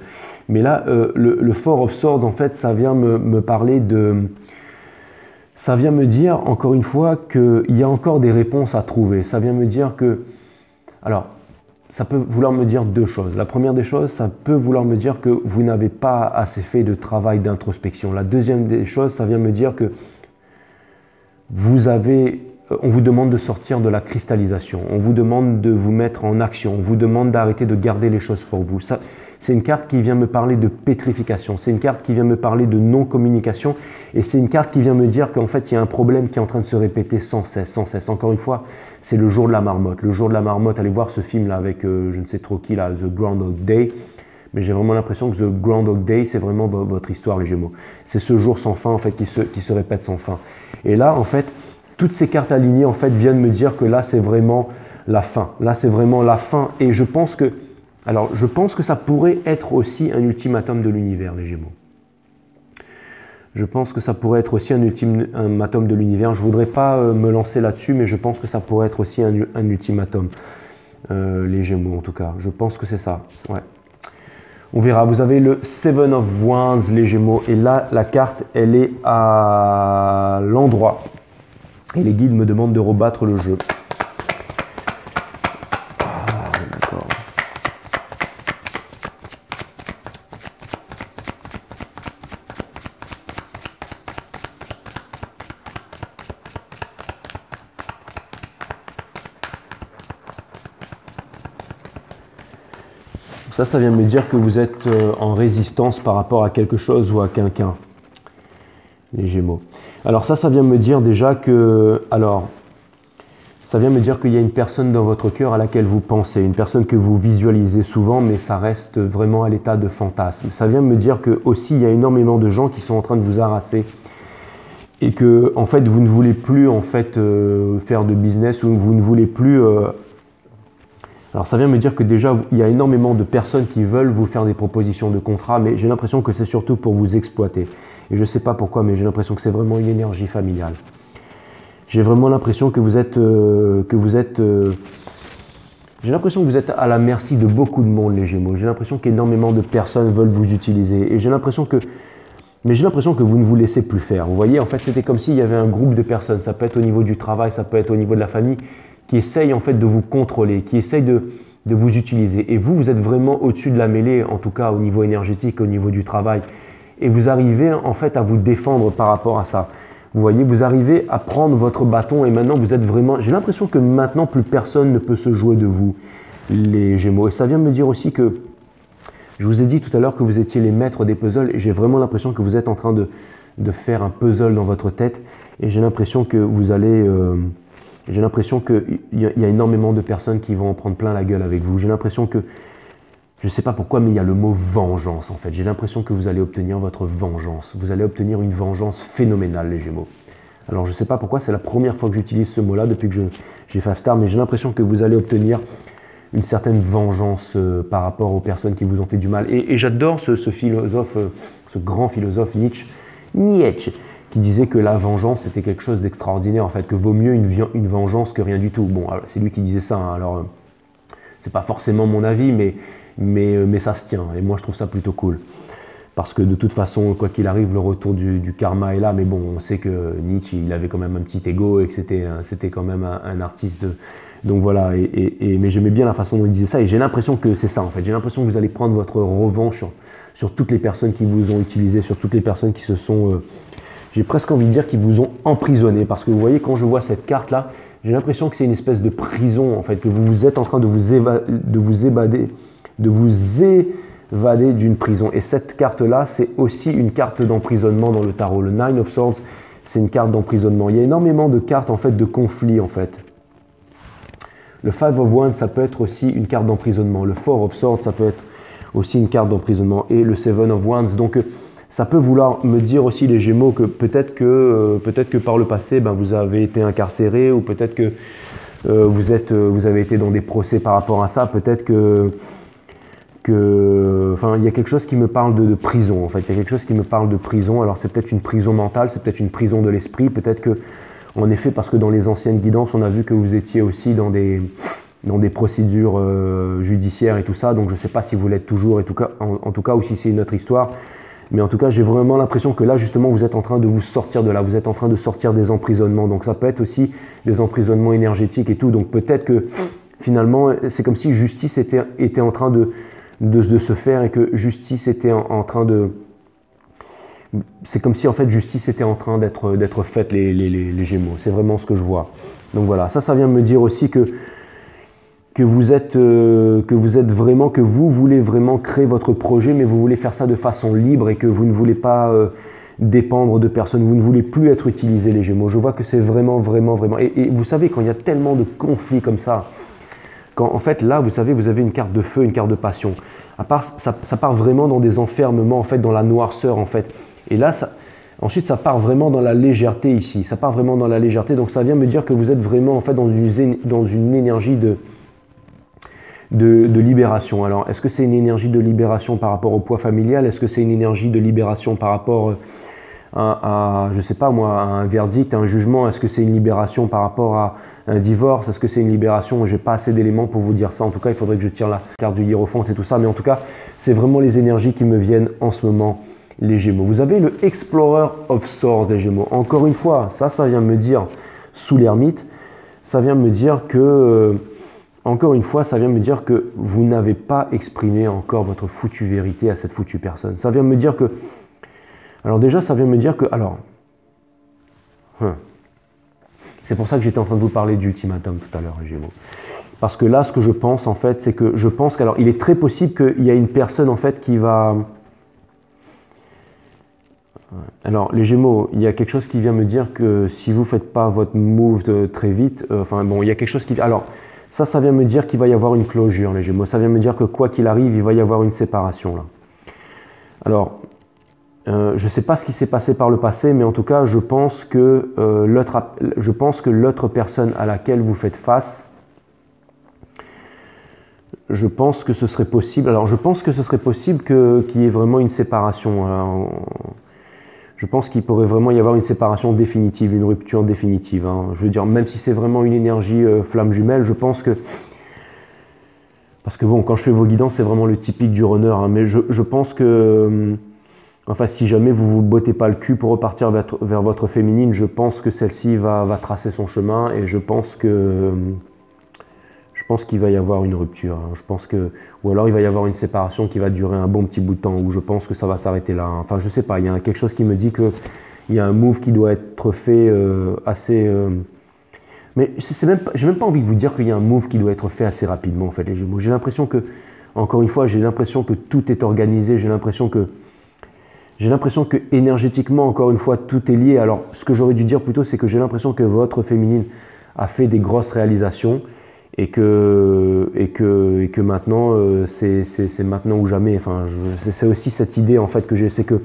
Mais là, le Four of Swords en fait, ça vient me parler de... Ça vient me dire encore une fois qu'il y a encore des réponses à trouver. Ça vient me dire que... Alors, ça peut vouloir me dire deux choses. La première des choses, ça peut vouloir me dire que vous n'avez pas assez fait de travail d'introspection. La deuxième des choses, ça vient me dire que on vous demande de sortir de la cristallisation, on vous demande de vous mettre en action, on vous demande d'arrêter de garder les choses pour vous. C'est une carte qui vient me parler de pétrification, c'est une carte qui vient me parler de non-communication et c'est une carte qui vient me dire qu'en fait il y a un problème qui est en train de se répéter sans cesse, sans cesse. Encore une fois, c'est le jour de la marmotte. Le jour de la marmotte, allez voir ce film là avec je ne sais trop qui là, The Groundhog Day. Mais j'ai vraiment l'impression que The Groundhog Day, c'est vraiment votre histoire, les Gémeaux. C'est ce jour sans fin en fait qui se répète sans fin. Et là, en fait, toutes ces cartes alignées en fait viennent me dire que là, c'est vraiment la fin. Là, c'est vraiment la fin. Et je pense que ça pourrait être aussi un ultimatum de l'univers, les Gémeaux. Je pense que ça pourrait être aussi un ultimatum de l'univers. Je ne voudrais pas me lancer là-dessus, mais je pense que ça pourrait être aussi un ultimatum. Les Gémeaux, en tout cas. Je pense que c'est ça. Ouais. On verra. Vous avez le Seven of Wands, les Gémeaux. Et là, la carte, elle est à l'endroit. Et les guides me demandent de rebattre le jeu. D'accord. Ça vient me dire que vous êtes en résistance par rapport à quelque chose ou à quelqu'un, les Gémeaux. Alors ça vient me dire déjà que... Alors, ça vient me dire qu'il y a une personne dans votre cœur à laquelle vous pensez, une personne que vous visualisez souvent, mais ça reste vraiment à l'état de fantasme. Ça vient me dire que aussi il y a énormément de gens qui sont en train de vous harasser et que en fait vous ne voulez plus en fait faire de business ou vous ne voulez plus... Alors ça vient me dire que déjà, il y a énormément de personnes qui veulent vous faire des propositions de contrat, mais j'ai l'impression que c'est surtout pour vous exploiter. Et je ne sais pas pourquoi, mais j'ai l'impression que c'est vraiment une énergie familiale. J'ai vraiment l'impression que vous êtes... j'ai l'impression que vous êtes à la merci de beaucoup de monde, les Gémeaux. J'ai l'impression qu'énormément de personnes veulent vous utiliser. Et j'ai l'impression que... Mais j'ai l'impression que vous ne vous laissez plus faire. Vous voyez, en fait, c'était comme s'il y avait un groupe de personnes. Ça peut être au niveau du travail, ça peut être au niveau de la famille, qui essaye en fait de vous contrôler, qui essaye de vous utiliser. Et vous, vous êtes vraiment au-dessus de la mêlée, en tout cas au niveau énergétique, au niveau du travail. Et vous arrivez en fait à vous défendre par rapport à ça. Vous voyez, vous arrivez à prendre votre bâton et maintenant vous êtes vraiment... J'ai l'impression que maintenant plus personne ne peut se jouer de vous, les Gémeaux. Et ça vient me dire aussi que, je vous ai dit tout à l'heure que vous étiez les maîtres des puzzles et j'ai vraiment l'impression que vous êtes en train de faire un puzzle dans votre tête et j'ai l'impression que vous allez... j'ai l'impression qu'il y a énormément de personnes qui vont en prendre plein la gueule avec vous. J'ai l'impression que, je ne sais pas pourquoi, mais il y a le mot vengeance en fait. J'ai l'impression que vous allez obtenir votre vengeance. Vous allez obtenir une vengeance phénoménale, les Gémeaux. Alors je ne sais pas pourquoi, c'est la première fois que j'utilise ce mot-là depuis que j'ai 5 stars, mais j'ai l'impression que vous allez obtenir une certaine vengeance par rapport aux personnes qui vous ont fait du mal. Et j'adore ce philosophe, ce grand philosophe Nietzsche, qui disait que la vengeance c'était quelque chose d'extraordinaire en fait, que vaut mieux une vengeance que rien du tout. Bon, c'est lui qui disait ça, hein, alors c'est pas forcément mon avis, mais ça se tient, et moi je trouve ça plutôt cool. Parce que de toute façon, quoi qu'il arrive, le retour du karma est là, mais bon, on sait que Nietzsche, il avait quand même un petit ego et que c'était quand même un artiste. Donc voilà, mais j'aimais bien la façon dont il disait ça, et j'ai l'impression que c'est ça en fait. J'ai l'impression que vous allez prendre votre revanche sur toutes les personnes qui vous ont utilisé, sur toutes les personnes qui se sont... j'ai presque envie de dire qu'ils vous ont emprisonné, parce que vous voyez, quand je vois cette carte-là, j'ai l'impression que c'est une espèce de prison, en fait, que vous êtes en train de vous évader d'une prison. Et cette carte-là, c'est aussi une carte d'emprisonnement dans le tarot. Le Nine of Swords, c'est une carte d'emprisonnement. Il y a énormément de cartes, en fait, de conflit, en fait. Le Five of Wands, ça peut être aussi une carte d'emprisonnement. Le Four of Swords, ça peut être aussi une carte d'emprisonnement. Et le Seven of Wands, donc... ça peut vouloir me dire aussi, les Gémeaux, que peut-être que par le passé, vous avez été incarcéré, ou peut-être que vous avez été dans des procès par rapport à ça. Peut-être enfin, il y a quelque chose qui me parle de prison. En fait, il y a quelque chose qui me parle de prison. Alors, c'est peut-être une prison mentale, c'est peut-être une prison de l'esprit. Peut-être que, en effet, parce que dans les anciennes guidances, on a vu que vous étiez aussi dans des procédures judiciaires et tout ça. Donc, je ne sais pas si vous l'êtes toujours, en tout cas, ou si c'est une autre histoire. Mais en tout cas, j'ai vraiment l'impression que là, justement, vous êtes en train de vous sortir de là. Vous êtes en train de sortir des emprisonnements. Donc, ça peut être aussi des emprisonnements énergétiques et tout. Donc, peut-être que, finalement, c'est comme si justice était en train de se faire et que justice était en train de... C'est comme si, en fait, justice était en train d'être faite, les Gémeaux. C'est vraiment ce que je vois. Donc, voilà. Ça vient me dire aussi que vous voulez vraiment créer votre projet, mais vous voulez faire ça de façon libre et que vous ne voulez pas dépendre de personne, vous ne voulez plus être utilisé, les Gémeaux. Je vois que c'est vraiment... Et vous savez, quand il y a tellement de conflits comme ça, quand en fait là, vous savez, vous avez une carte de feu, une carte de passion. Ça part vraiment dans des enfermements, en fait, dans la noirceur, en fait. Et là, ensuite, ça part vraiment dans la légèreté ici. Ça part vraiment dans la légèreté. Donc ça vient me dire que vous êtes vraiment, en fait, dans une énergie de libération. Alors, est-ce que c'est une énergie de libération par rapport au poids familial? Est-ce que c'est une énergie de libération par rapport à, je sais pas moi, à un verdict, à un jugement? Est-ce que c'est une libération par rapport à un divorce? Est-ce que c'est une libération? J'ai pas assez d'éléments pour vous dire ça. En tout cas, il faudrait que je tire la carte du hiérophante et tout ça. Mais en tout cas, c'est vraiment les énergies qui me viennent en ce moment, les Gémeaux. Vous avez le Explorer of Swords, les Gémeaux. Encore une fois, ça vient me dire, sous l'ermite, ça vient me dire que... encore une fois, ça vient me dire que vous n'avez pas exprimé encore votre foutue vérité à cette foutue personne. Ça vient me dire que... Alors déjà, ça vient me dire que... Alors... c'est pour ça que j'étais en train de vous parler d'ultimatum tout à l'heure, les Gémeaux. Parce que là, ce que je pense, en fait, c'est que je pense qu'alors, il est très possible qu'il y a une personne, en fait, qui va... Alors, les Gémeaux, il y a quelque chose qui vient me dire que si vous ne faites pas votre move très vite... enfin, bon, il y a quelque chose qui... Alors... ça vient me dire qu'il va y avoir une closure, les Gémeaux. Ça vient me dire que quoi qu'il arrive, il va y avoir une séparation là. Alors, je ne sais pas ce qui s'est passé par le passé, mais en tout cas, je pense que l'autre personne à laquelle vous faites face, je pense que ce serait possible. Alors, je pense que ce serait possible qu'il y ait vraiment une séparation. Alors, je pense qu'il pourrait vraiment y avoir une séparation définitive, une rupture définitive. Hein. Je veux dire, même si c'est vraiment une énergie flamme jumelle, je pense que... Parce que bon, quand je fais vos guidances, c'est vraiment le typique du runner. Hein, mais je pense que... enfin, si jamais vous ne vous bottez pas le cul pour repartir vers votre féminine, je pense que celle-ci va tracer son chemin. Et je pense que je pense qu'il va y avoir une rupture. Hein. Je pense que, ou alors il va y avoir une séparation qui va durer un bon petit bout de temps, ou je pense que ça va s'arrêter là. Hein. Enfin, je sais pas, il y a quelque chose qui me dit qu'il y a un move qui doit être fait assez... Mais j'ai même pas envie de vous dire qu'il y a un move qui doit être fait assez rapidement, en fait, les Gémeaux. J'ai l'impression que, encore une fois, j'ai l'impression que tout est organisé, j'ai l'impression que énergétiquement, encore une fois, tout est lié. Alors, ce que j'aurais dû dire plutôt, c'est que j'ai l'impression que votre féminine a fait des grosses réalisations et que maintenant, c'est maintenant ou jamais. Enfin, c'est aussi cette idée, en fait, que j'ai. C'est que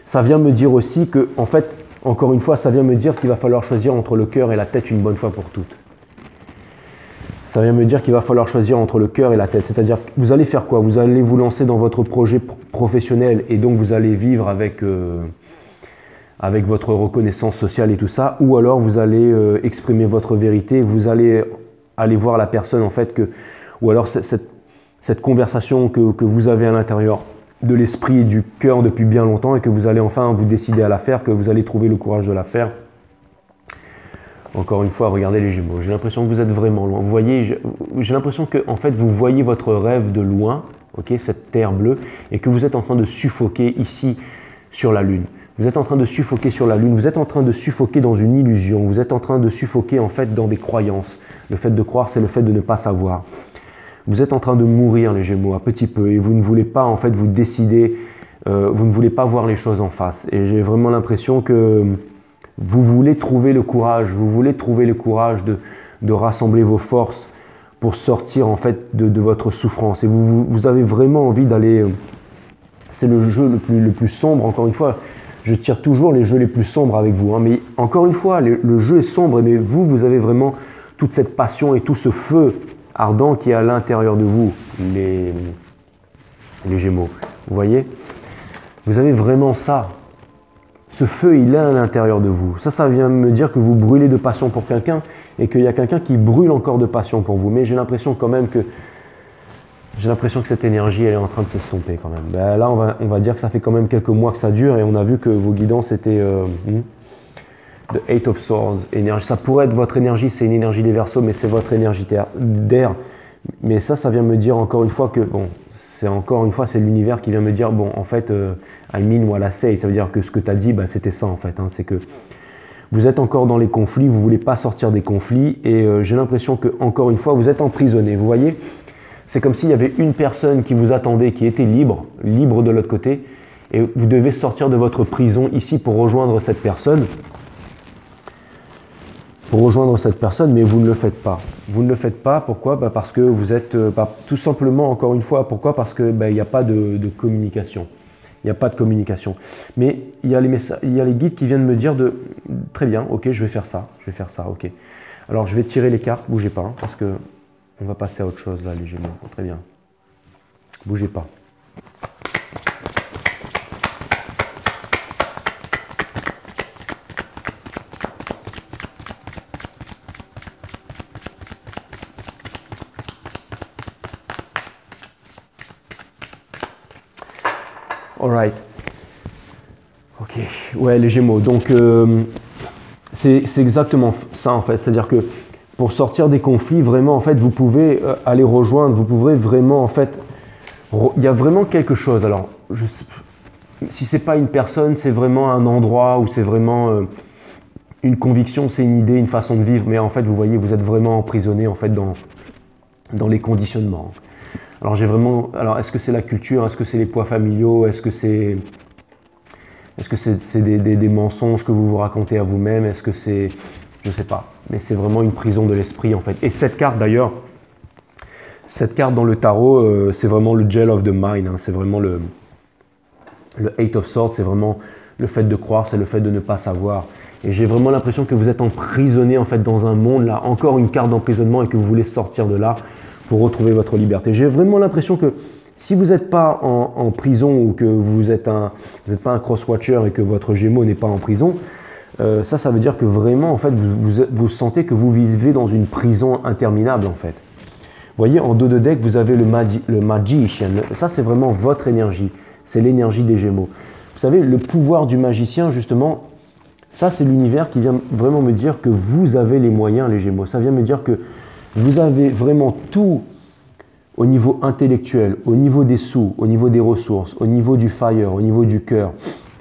ça vient me dire aussi que, en fait, encore une fois, ça vient me dire qu'il va falloir choisir entre le cœur et la tête une bonne fois pour toutes. Ça vient me dire qu'il va falloir choisir entre le cœur et la tête. C'est-à-dire, vous allez faire quoi? Vous allez vous lancer dans votre projet professionnel et donc vous allez vivre avec votre reconnaissance sociale et tout ça, ou alors vous allez exprimer votre vérité, vous allez aller voir la personne en fait, ou alors cette conversation que vous avez à l'intérieur de l'esprit et du cœur depuis bien longtemps et que vous allez enfin vous décider à la faire, que vous allez trouver le courage de la faire. Encore une fois, regardez les Gémeaux, j'ai l'impression que vous êtes vraiment loin. Vous voyez, j'ai l'impression que en fait, vous voyez votre rêve de loin, okay, cette terre bleue, et que vous êtes en train de suffoquer ici sur la Lune. Vous êtes en train de suffoquer sur la Lune, vous êtes en train de suffoquer dans une illusion, vous êtes en train de suffoquer en fait dans des croyances. Le fait de croire, c'est le fait de ne pas savoir. Vous êtes en train de mourir les Gémeaux, un petit peu, et vous ne voulez pas en fait vous décider, vous ne voulez pas voir les choses en face. Et j'ai vraiment l'impression que vous voulez trouver le courage, de rassembler vos forces pour sortir en fait de votre souffrance. Et vous avez vraiment envie d'aller... C'est le jeu le plus sombre, encore une fois. Je tire toujours les jeux les plus sombres avec vous. Hein, mais encore une fois, le jeu est sombre, mais vous avez vraiment toute cette passion et tout ce feu ardent qui est à l'intérieur de vous, les Gémeaux. Vous voyez? Vous avez vraiment ça. Ce feu, il est à l'intérieur de vous. Ça vient me dire que vous brûlez de passion pour quelqu'un et qu'il y a quelqu'un qui brûle encore de passion pour vous. Mais j'ai l'impression quand même que cette énergie, elle est en train de s'estomper quand même. Ben là, on va dire que ça fait quand même quelques mois que ça dure et on a vu que vos guidances étaient The Eight of Swords. Énergie. Ça pourrait être votre énergie, c'est une énergie des Verseaux, mais c'est votre énergie d'air. Mais ça vient me dire encore une fois que, bon, c'est l'univers qui vient me dire, bon, en fait, I mean what I say. Ça veut dire que ce que tu as dit, bah, c'était ça en fait. Hein, c'est que vous êtes encore dans les conflits, vous ne voulez pas sortir des conflits et j'ai l'impression que, encore une fois, vous êtes emprisonné. Vous voyez, c'est comme s'il y avait une personne qui vous attendait, qui était libre de l'autre côté et vous devez sortir de votre prison ici pour rejoindre cette personne. Mais vous ne le faites pas. Vous ne le faites pas, pourquoi? Bah parce que vous êtes, tout simplement, encore une fois, pourquoi? Parce que il n'y a pas de communication. Il n'y a pas de communication. Mais il y a les guides qui viennent me dire très bien, ok, je vais faire ça, ok. Alors je vais tirer les cartes, bougez pas, hein, parce que on va passer à autre chose là, les Gémeaux. Très bien. Bougez pas. Alright. Ok. Ouais, les Gémeaux. Donc, c'est exactement ça en fait. C'est-à-dire que pour sortir des conflits, vraiment, en fait, vous pouvez aller rejoindre. Vous pouvez vraiment, en fait, il y a vraiment quelque chose. Alors, si c'est pas une personne, c'est vraiment un endroit ou c'est vraiment une conviction, c'est une idée, une façon de vivre. Mais en fait, vous voyez, vous êtes vraiment emprisonné en fait dans les conditionnements. Alors est-ce que c'est la culture, est-ce que c'est les poids familiaux, est-ce que c'est des mensonges que vous vous racontez à vous-même, est-ce que c'est, je sais pas, mais c'est vraiment une prison de l'esprit en fait. Et cette carte d'ailleurs, dans le tarot, c'est vraiment le Jail of the Mind, hein, c'est vraiment le Eight of Swords, c'est vraiment le fait de croire, c'est le fait de ne pas savoir. Et j'ai vraiment l'impression que vous êtes emprisonné en fait dans un monde là, encore une carte d'emprisonnement et que vous voulez sortir de là pour retrouver votre liberté. J'ai vraiment l'impression que si vous n'êtes pas en prison ou que vous n'êtes pas un cross-watcher et que votre Gémeaux n'est pas en prison, ça veut dire que vraiment en fait vous sentez que vous vivez dans une prison interminable en fait. Vous voyez, en dos de deck, vous avez le Magician. Ça, c'est vraiment votre énergie. C'est l'énergie des Gémeaux. Vous savez, le pouvoir du magicien, justement, ça, c'est l'univers qui vient vraiment me dire que vous avez les moyens, les Gémeaux. Ça vient me dire que Vous avez vraiment tout au niveau intellectuel, au niveau des sous, au niveau des ressources, au niveau du fire, au niveau du cœur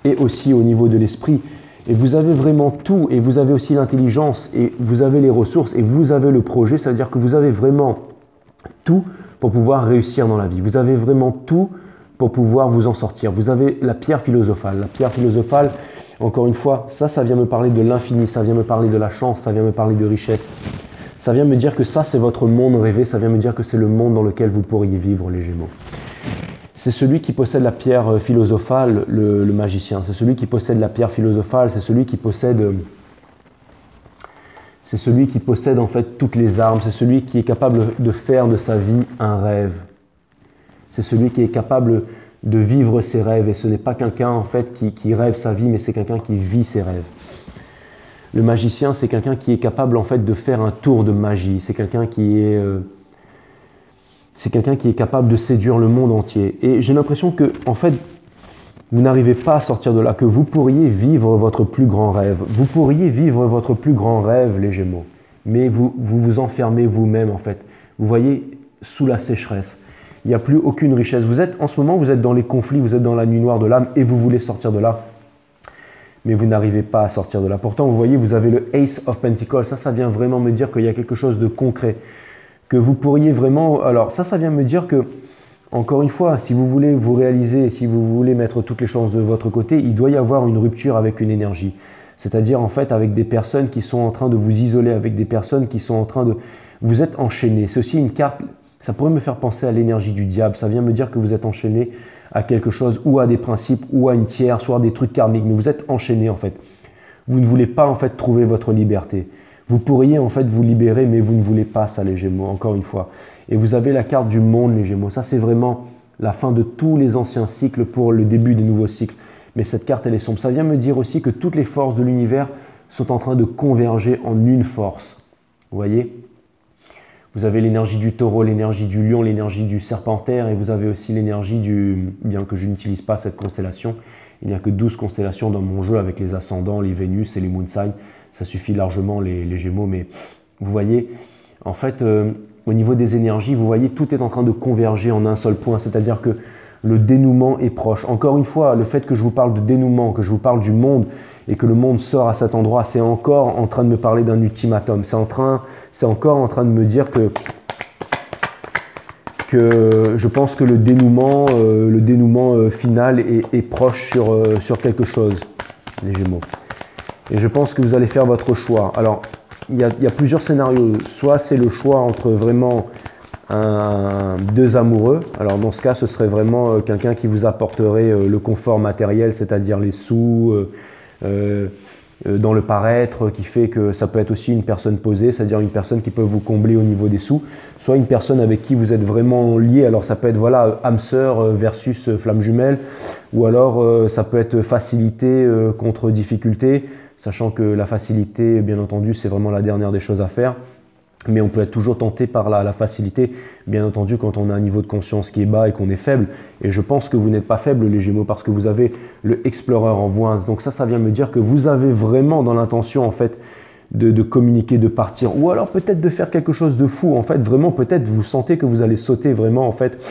et aussi au niveau de l'esprit. Et vous avez vraiment tout, et vous avez aussi l'intelligence, et vous avez les ressources, et vous avez le projet, c'est-à-dire que vous avez vraiment tout pour pouvoir réussir dans la vie. Vous avez vraiment tout pour pouvoir vous en sortir. Vous avez la pierre philosophale. La pierre philosophale, encore une fois, ça vient me parler de l'infini, ça vient me parler de la chance, ça vient me parler de richesse. Ça vient me dire que ça, c'est votre monde rêvé, ça vient me dire que c'est le monde dans lequel vous pourriez vivre, les Gémeaux. C'est celui qui possède la pierre philosophale, le magicien. C'est celui qui possède la pierre philosophale, c'est celui qui possède en fait toutes les armes. C'est celui qui est capable de faire de sa vie un rêve. C'est celui qui est capable de vivre ses rêves. Et ce n'est pas quelqu'un en fait qui rêve sa vie, mais c'est quelqu'un qui vit ses rêves. Le magicien, c'est quelqu'un qui est capable en fait de faire un tour de magie. C'est quelqu'un qui est capable de séduire le monde entier. Et j'ai l'impression que, en fait, vous n'arrivez pas à sortir de là, que vous pourriez vivre votre plus grand rêve. Vous pourriez vivre votre plus grand rêve, les Gémeaux. Mais vous enfermez vous-même, en fait. Vous voyez, sous la sécheresse. Il n'y a plus aucune richesse. En ce moment, vous êtes dans les conflits, vous êtes dans la nuit noire de l'âme et vous voulez sortir de là. Mais vous n'arrivez pas à sortir de là. Pourtant, vous voyez, vous avez le Ace of Pentacles. Ça vient vraiment me dire qu'il y a quelque chose de concret. Que vous pourriez vraiment... Alors ça vient me dire que, encore une fois, si vous voulez vous réaliser, si vous voulez mettre toutes les chances de votre côté, il doit y avoir une rupture avec une énergie. C'est-à-dire en fait avec des personnes qui sont en train de vous isoler, avec des personnes qui sont en train de... Vous êtes enchaîné. C'est aussi une carte, ça pourrait me faire penser à l'énergie du diable. Ça vient me dire que vous êtes enchaîné à quelque chose, ou à des principes, ou à une tierce, soit à des trucs karmiques. Mais vous êtes enchaîné en fait. Vous ne voulez pas en fait trouver votre liberté. Vous pourriez en fait vous libérer, mais vous ne voulez pas ça, les Gémeaux, encore une fois. Et vous avez la carte du monde, les Gémeaux. Ça, c'est vraiment la fin de tous les anciens cycles pour le début des nouveaux cycles. Mais cette carte, elle est sombre. Ça vient me dire aussi que toutes les forces de l'univers sont en train de converger en une force. Vous voyez? Vous avez l'énergie du taureau, l'énergie du lion, l'énergie du serpentaire, et vous avez aussi l'énergie du... Bien que je n'utilise pas cette constellation, il n'y a que 12 constellations dans mon jeu avec les ascendants, les Vénus et les moon signs. Ça suffit largement les Gémeaux, mais vous voyez, en fait, au niveau des énergies, vous voyez, tout est en train de converger en un seul point, c'est-à-dire que le dénouement est proche. Encore une fois, le fait que je vous parle de dénouement, que je vous parle du monde et que le monde sort à cet endroit, c'est encore en train de me parler d'un ultimatum. C'est encore en train de me dire que je pense que le dénouement final est proche sur quelque chose, les Gémeaux. Et je pense que vous allez faire votre choix. Alors, il y a plusieurs scénarios. Soit c'est le choix entre vraiment deux amoureux. Alors dans ce cas, ce serait vraiment quelqu'un qui vous apporterait le confort matériel, c'est-à-dire les sous, dans le paraître, qui fait que ça peut être aussi une personne posée, c'est-à-dire une personne qui peut vous combler au niveau des sous, soit une personne avec qui vous êtes vraiment lié. Alors ça peut être voilà âme sœur versus flamme jumelle, ou alors ça peut être facilité contre difficulté, sachant que la facilité, bien entendu, c'est vraiment la dernière des choses à faire. Mais on peut être toujours tenté par la facilité, bien entendu, quand on a un niveau de conscience qui est bas et qu'on est faible. Et je pense que vous n'êtes pas faible, les Gémeaux, parce que vous avez le Explorer en voix. Donc ça vient me dire que vous avez vraiment dans l'intention, en fait, de communiquer, de partir. Ou alors peut-être de faire quelque chose de fou. En fait, vraiment, peut-être vous sentez que vous allez sauter vraiment, en fait,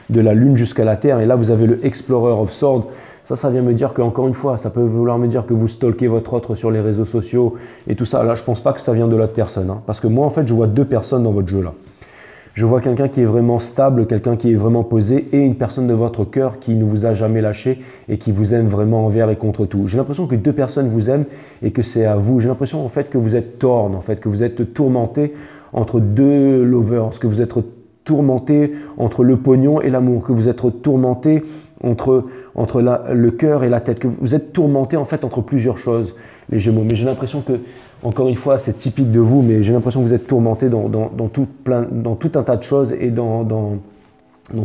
de la Lune jusqu'à la Terre. Et là, vous avez le Explorer of Swords. Ça vient me dire qu'encore une fois, ça peut vouloir me dire que vous stalkez votre autre sur les réseaux sociaux et tout ça. Là, je pense pas que ça vient de l'autre personne. Hein, parce que moi, en fait, je vois deux personnes dans votre jeu là. Je vois quelqu'un qui est vraiment stable, quelqu'un qui est vraiment posé et une personne de votre cœur qui ne vous a jamais lâché et qui vous aime vraiment envers et contre tout. J'ai l'impression que deux personnes vous aiment et que c'est à vous. J'ai l'impression en fait que vous êtes torn, en fait, que vous êtes tourmenté entre deux lovers, que vous êtes tourmenté entre le pognon et l'amour, que vous êtes tourmenté entre le cœur et la tête, que vous êtes tourmenté en fait entre plusieurs choses, les Gémeaux. Mais j'ai l'impression que, encore une fois, c'est typique de vous, mais j'ai l'impression que vous êtes tourmenté dans tout un tas de choses et dans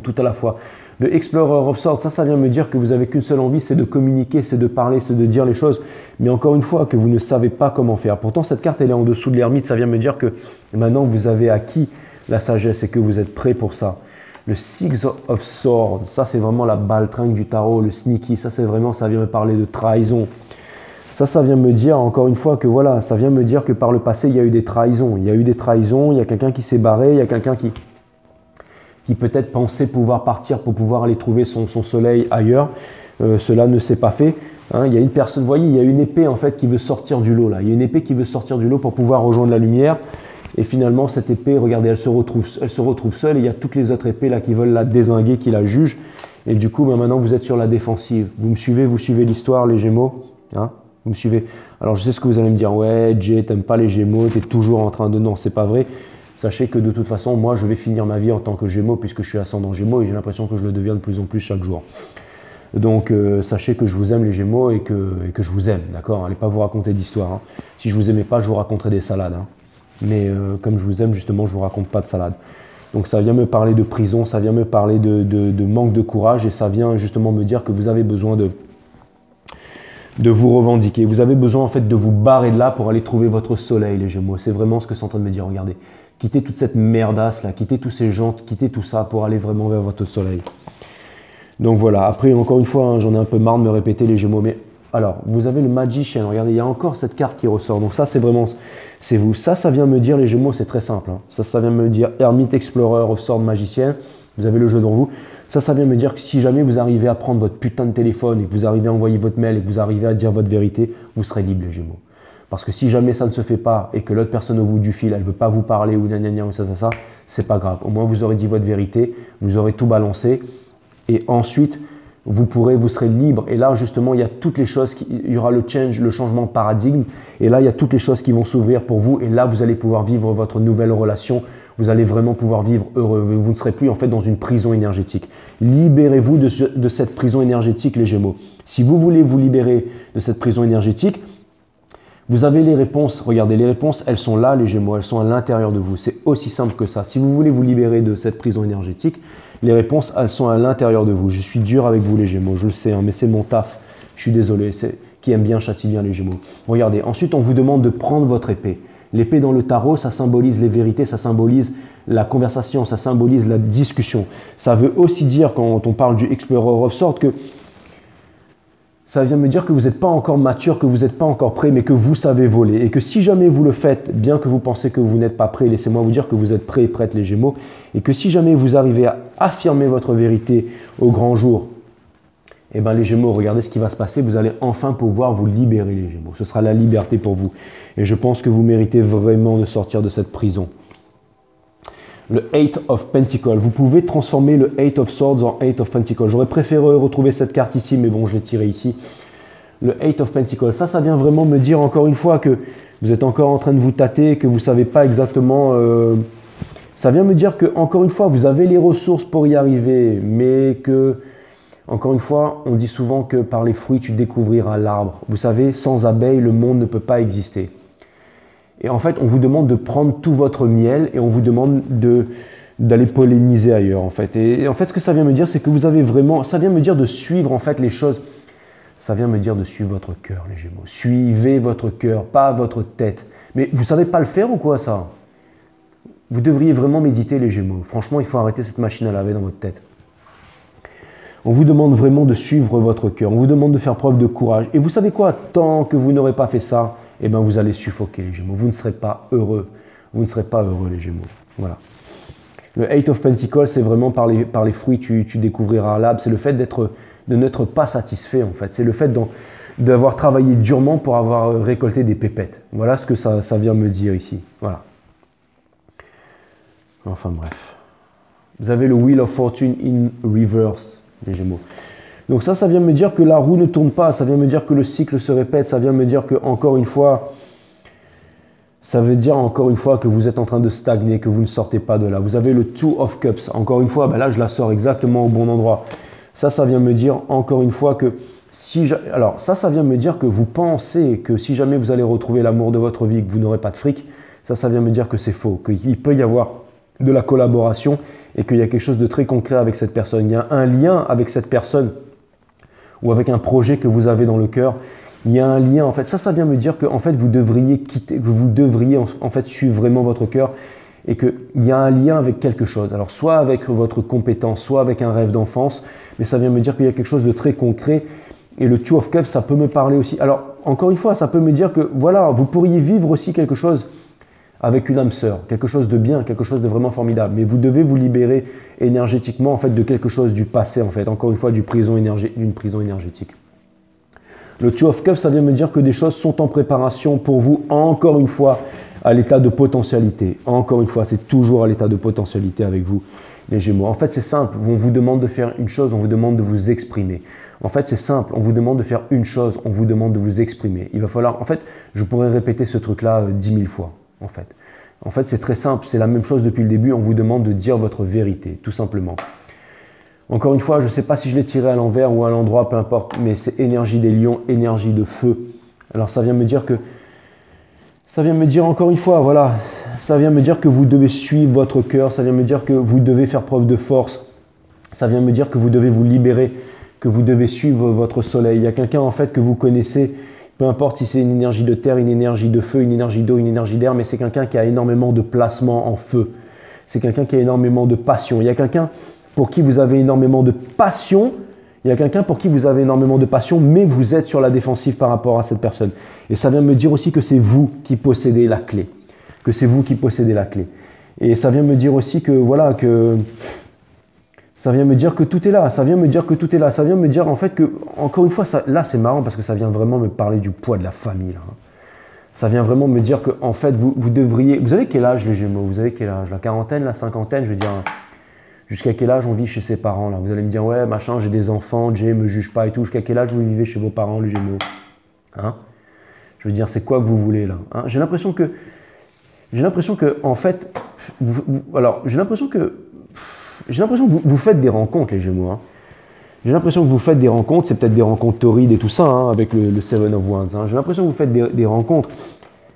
tout à la fois. Le Explorer of Swords, ça vient me dire que vous n'avez qu'une seule envie, c'est de communiquer, c'est de parler, c'est de dire les choses. Mais encore une fois, que vous ne savez pas comment faire. Pourtant, cette carte, elle est en dessous de l'ermite. Ça vient me dire que maintenant, vous avez acquis la sagesse et que vous êtes prêt pour ça. Le Six of Swords, ça c'est vraiment la baltringue du tarot, le sneaky, ça c'est vraiment, ça vient me parler de trahison. Ça vient me dire encore une fois que voilà, ça vient me dire que par le passé, il y a eu des trahisons. Il y a eu des trahisons, il y a quelqu'un qui s'est barré, il y a quelqu'un qui peut-être pensait pouvoir partir pour pouvoir aller trouver son soleil ailleurs. Cela ne s'est pas fait. Hein, il y a une personne, vous voyez, il y a une épée en fait qui veut sortir du lot là. Il y a une épée qui veut sortir du lot pour pouvoir rejoindre la lumière. Et finalement, cette épée, regardez, elle se retrouve seule. Et il y a toutes les autres épées là qui veulent la dézinguer, qui la jugent. Et du coup, maintenant, vous êtes sur la défensive. Vous suivez l'histoire, les Gémeaux, hein, vous me suivez. Alors, je sais ce que vous allez me dire. Ouais, Jay, t'aimes pas les Gémeaux, t'es toujours en train de... Non, c'est pas vrai. Sachez que de toute façon, moi, je vais finir ma vie en tant que Gémeaux puisque je suis ascendant Gémeaux et j'ai l'impression que je le deviens de plus en plus chaque jour. Donc, sachez que je vous aime les Gémeaux et que je vous aime, d'accord? Allez pas vous raconter d'histoire. Hein. Si je vous aimais pas, je vous raconterais des salades. Hein. Mais comme je vous aime, justement, je vous raconte pas de salade. Donc, ça vient me parler de prison, ça vient me parler de manque de courage et ça vient justement me dire que vous avez besoin de vous revendiquer. Vous avez besoin en fait de vous barrer de là pour aller trouver votre soleil, les Gémeaux. C'est vraiment ce que c'est en train de me dire. Regardez, quittez toute cette merdasse là, quittez tous ces gens, quittez tout ça pour aller vraiment vers votre soleil. Donc voilà, après encore une fois, hein, j'en ai un peu marre de me répéter les Gémeaux. Mais alors, vous avez le Magician, regardez, il y a encore cette carte qui ressort. Donc ça, c'est vraiment, c'est vous. Ça vient me dire, les Gémeaux, c'est très simple. Hein. Ça vient me dire Hermite, Explorer, of Sword, Magicien. Vous avez le jeu devant vous. Ça vient me dire que si jamais vous arrivez à prendre votre putain de téléphone et que vous arrivez à envoyer votre mail et que vous arrivez à dire votre vérité, vous serez libre, les Gémeaux. Parce que si jamais ça ne se fait pas et que l'autre personne au bout du fil, elle ne veut pas vous parler ou gna gna gna ou ça, c'est pas grave. Au moins, vous aurez dit votre vérité, vous aurez tout balancé et ensuite, vous serez libre. Et là, justement, il y a toutes les choses, il y aura le changement de paradigme. Et là, il y a toutes les choses qui vont s'ouvrir pour vous. Et là, vous allez pouvoir vivre votre nouvelle relation. Vous allez vraiment pouvoir vivre heureux. Vous ne serez plus en fait dans une prison énergétique. Libérez-vous de cette prison énergétique, les Gémeaux. Si vous voulez vous libérer de cette prison énergétique, vous avez les réponses. Regardez, les réponses, elles sont là, les Gémeaux. Elles sont à l'intérieur de vous. C'est aussi simple que ça. Si vous voulez vous libérer de cette prison énergétique, les réponses, elles sont à l'intérieur de vous. Je suis dur avec vous, les Gémeaux. Je le sais, hein, mais c'est mon taf. Je suis désolé. Qui aime bien châtie bien, les Gémeaux. Regardez, ensuite, on vous demande de prendre votre épée. L'épée dans le tarot, ça symbolise les vérités, ça symbolise la conversation, ça symbolise la discussion. Ça veut aussi dire, quand on parle du Explorer of Swords, que ça vient me dire que vous n'êtes pas encore mature, que vous n'êtes pas encore prêt, mais que vous savez voler. Et que si jamais vous le faites, bien que vous pensez que vous n'êtes pas prêt, laissez-moi vous dire que vous êtes prêt et prête, les Gémeaux. Et que si jamais vous arrivez à affirmer votre vérité au grand jour, eh bien les Gémeaux, regardez ce qui va se passer, vous allez enfin pouvoir vous libérer, les Gémeaux. Ce sera la liberté pour vous. Et je pense que vous méritez vraiment de sortir de cette prison. Le Eight of Pentacles. Vous pouvez transformer le Eight of Swords en Eight of Pentacles. J'aurais préféré retrouver cette carte ici, mais bon, je l'ai tirée ici. Le Eight of Pentacles. Ça vient vraiment me dire encore une fois que vous êtes encore en train de vous tâter, que vous ne savez pas exactement... Ça vient me dire que, encore une fois, vous avez les ressources pour y arriver, mais que... Encore une fois, on dit souvent que par les fruits, tu découvriras l'arbre. Vous savez, sans abeilles, le monde ne peut pas exister. Et en fait, on vous demande de prendre tout votre miel et on vous demande d'aller polliniser ailleurs, en fait. Et en fait, ce que ça vient me dire, c'est que vous avez vraiment... Ça vient me dire de suivre, en fait, les choses. Ça vient me dire de suivre votre cœur, les Gémeaux. Suivez votre cœur, pas votre tête. Mais vous ne savez pas le faire ou quoi, ça? Vous devriez vraiment méditer, les Gémeaux. Franchement, il faut arrêter cette machine à laver dans votre tête. On vous demande vraiment de suivre votre cœur. On vous demande de faire preuve de courage. Et vous savez quoi? Tant que vous n'aurez pas fait ça, eh bien, vous allez suffoquer, les Gémeaux. Vous ne serez pas heureux. Vous ne serez pas heureux, les Gémeaux. Voilà. Le Eight of Pentacles, c'est vraiment par les fruits, tu découvriras l'arbre. C'est le fait de n'être pas satisfait, en fait. C'est le fait d'avoir travaillé durement pour avoir récolté des pépettes. Voilà ce que ça vient me dire ici. Voilà. Enfin, bref. Vous avez le Wheel of Fortune in reverse, les Gémeaux. Donc ça vient me dire que la roue ne tourne pas, ça vient me dire que le cycle se répète, ça vient me dire que, encore une fois, ça veut dire encore une fois que vous êtes en train de stagner, que vous ne sortez pas de là. Vous avez le Two of Cups, encore une fois, ben là je la sors exactement au bon endroit. Ça vient me dire encore une fois que alors ça vient me dire que vous pensez que si jamais vous allez retrouver l'amour de votre vie, que vous n'aurez pas de fric, ça vient me dire que c'est faux, qu'il peut y avoir de la collaboration et qu'il y a quelque chose de très concret avec cette personne. Il y a un lien avec cette personne ou avec un projet que vous avez dans le cœur. Il y a un lien, en fait. Ça vient me dire que en fait, vous devriez quitter, que vous devriez en fait suivre vraiment votre cœur et qu'il y a un lien avec quelque chose. Alors, soit avec votre compétence, soit avec un rêve d'enfance, mais ça vient me dire qu'il y a quelque chose de très concret Et le Two of Cups, ça peut me parler aussi. Alors, encore une fois, ça peut me dire que, voilà, vous pourriez vivre aussi quelque chose avec une âme sœur, quelque chose de bien, quelque chose de vraiment formidable. Mais vous devez vous libérer énergétiquement, en fait, de quelque chose du passé, en fait. Encore une fois, d'une prison énergétique. Le Two of Cups, ça vient me dire que des choses sont en préparation pour vous, encore une fois, à l'état de potentialité. Encore une fois, c'est toujours à l'état de potentialité avec vous, les Gémeaux. En fait, c'est simple. On vous demande de faire une chose, on vous demande de vous exprimer. En fait, c'est simple. On vous demande de faire une chose, on vous demande de vous exprimer. Il va falloir, en fait, je pourrais répéter ce truc-là 10 000 fois, en fait. En fait, c'est très simple. C'est la même chose depuis le début. On vous demande de dire votre vérité, tout simplement. Encore une fois, je ne sais pas si je l'ai tiré à l'envers ou à l'endroit, peu importe, mais c'est énergie des lions, énergie de feu. Alors ça vient me dire que, ça vient me dire encore une fois, voilà, ça vient me dire que vous devez suivre votre cœur, ça vient me dire que vous devez faire preuve de force, ça vient me dire que vous devez vous libérer, que vous devez suivre votre soleil. Il y a quelqu'un en fait que vous connaissez, peu importe si c'est une énergie de terre, une énergie de feu, une énergie d'eau, une énergie d'air, mais c'est quelqu'un qui a énormément de placement en feu. C'est quelqu'un qui a énormément de passion. Il y a quelqu'un pour qui vous avez énormément de passion, il y a quelqu'un pour qui vous avez énormément de passion, mais vous êtes sur la défensive par rapport à cette personne. Et ça vient me dire aussi que c'est vous qui possédez la clé. Que c'est vous qui possédez la clé. Et ça vient me dire aussi que, voilà, que ça vient me dire que tout est là. Ça vient me dire que tout est là. Ça vient me dire en fait que, encore une fois, ça, là c'est marrant parce que ça vient vraiment me parler du poids de la famille. Là. Ça vient vraiment me dire que, en fait, vous devriez... Vous avez quel âge les Gémeaux? Vous avez quel âge? La quarantaine, la cinquantaine, je veux dire... Jusqu'à quel âge on vit chez ses parents là? Vous allez me dire, ouais, machin, j'ai des enfants, Jay me juge pas et tout. Jusqu'à quel âge vous vivez chez vos parents, les Gémeaux? Hein? Je veux dire, c'est quoi que vous voulez là? Hein? J'ai l'impression que, en fait, j'ai l'impression que vous faites des rencontres, les Gémeaux. Hein? J'ai l'impression que vous faites des rencontres, c'est peut-être des rencontres torrides et tout ça, hein, avec le Seven of Wands. Hein? J'ai l'impression que vous faites des rencontres.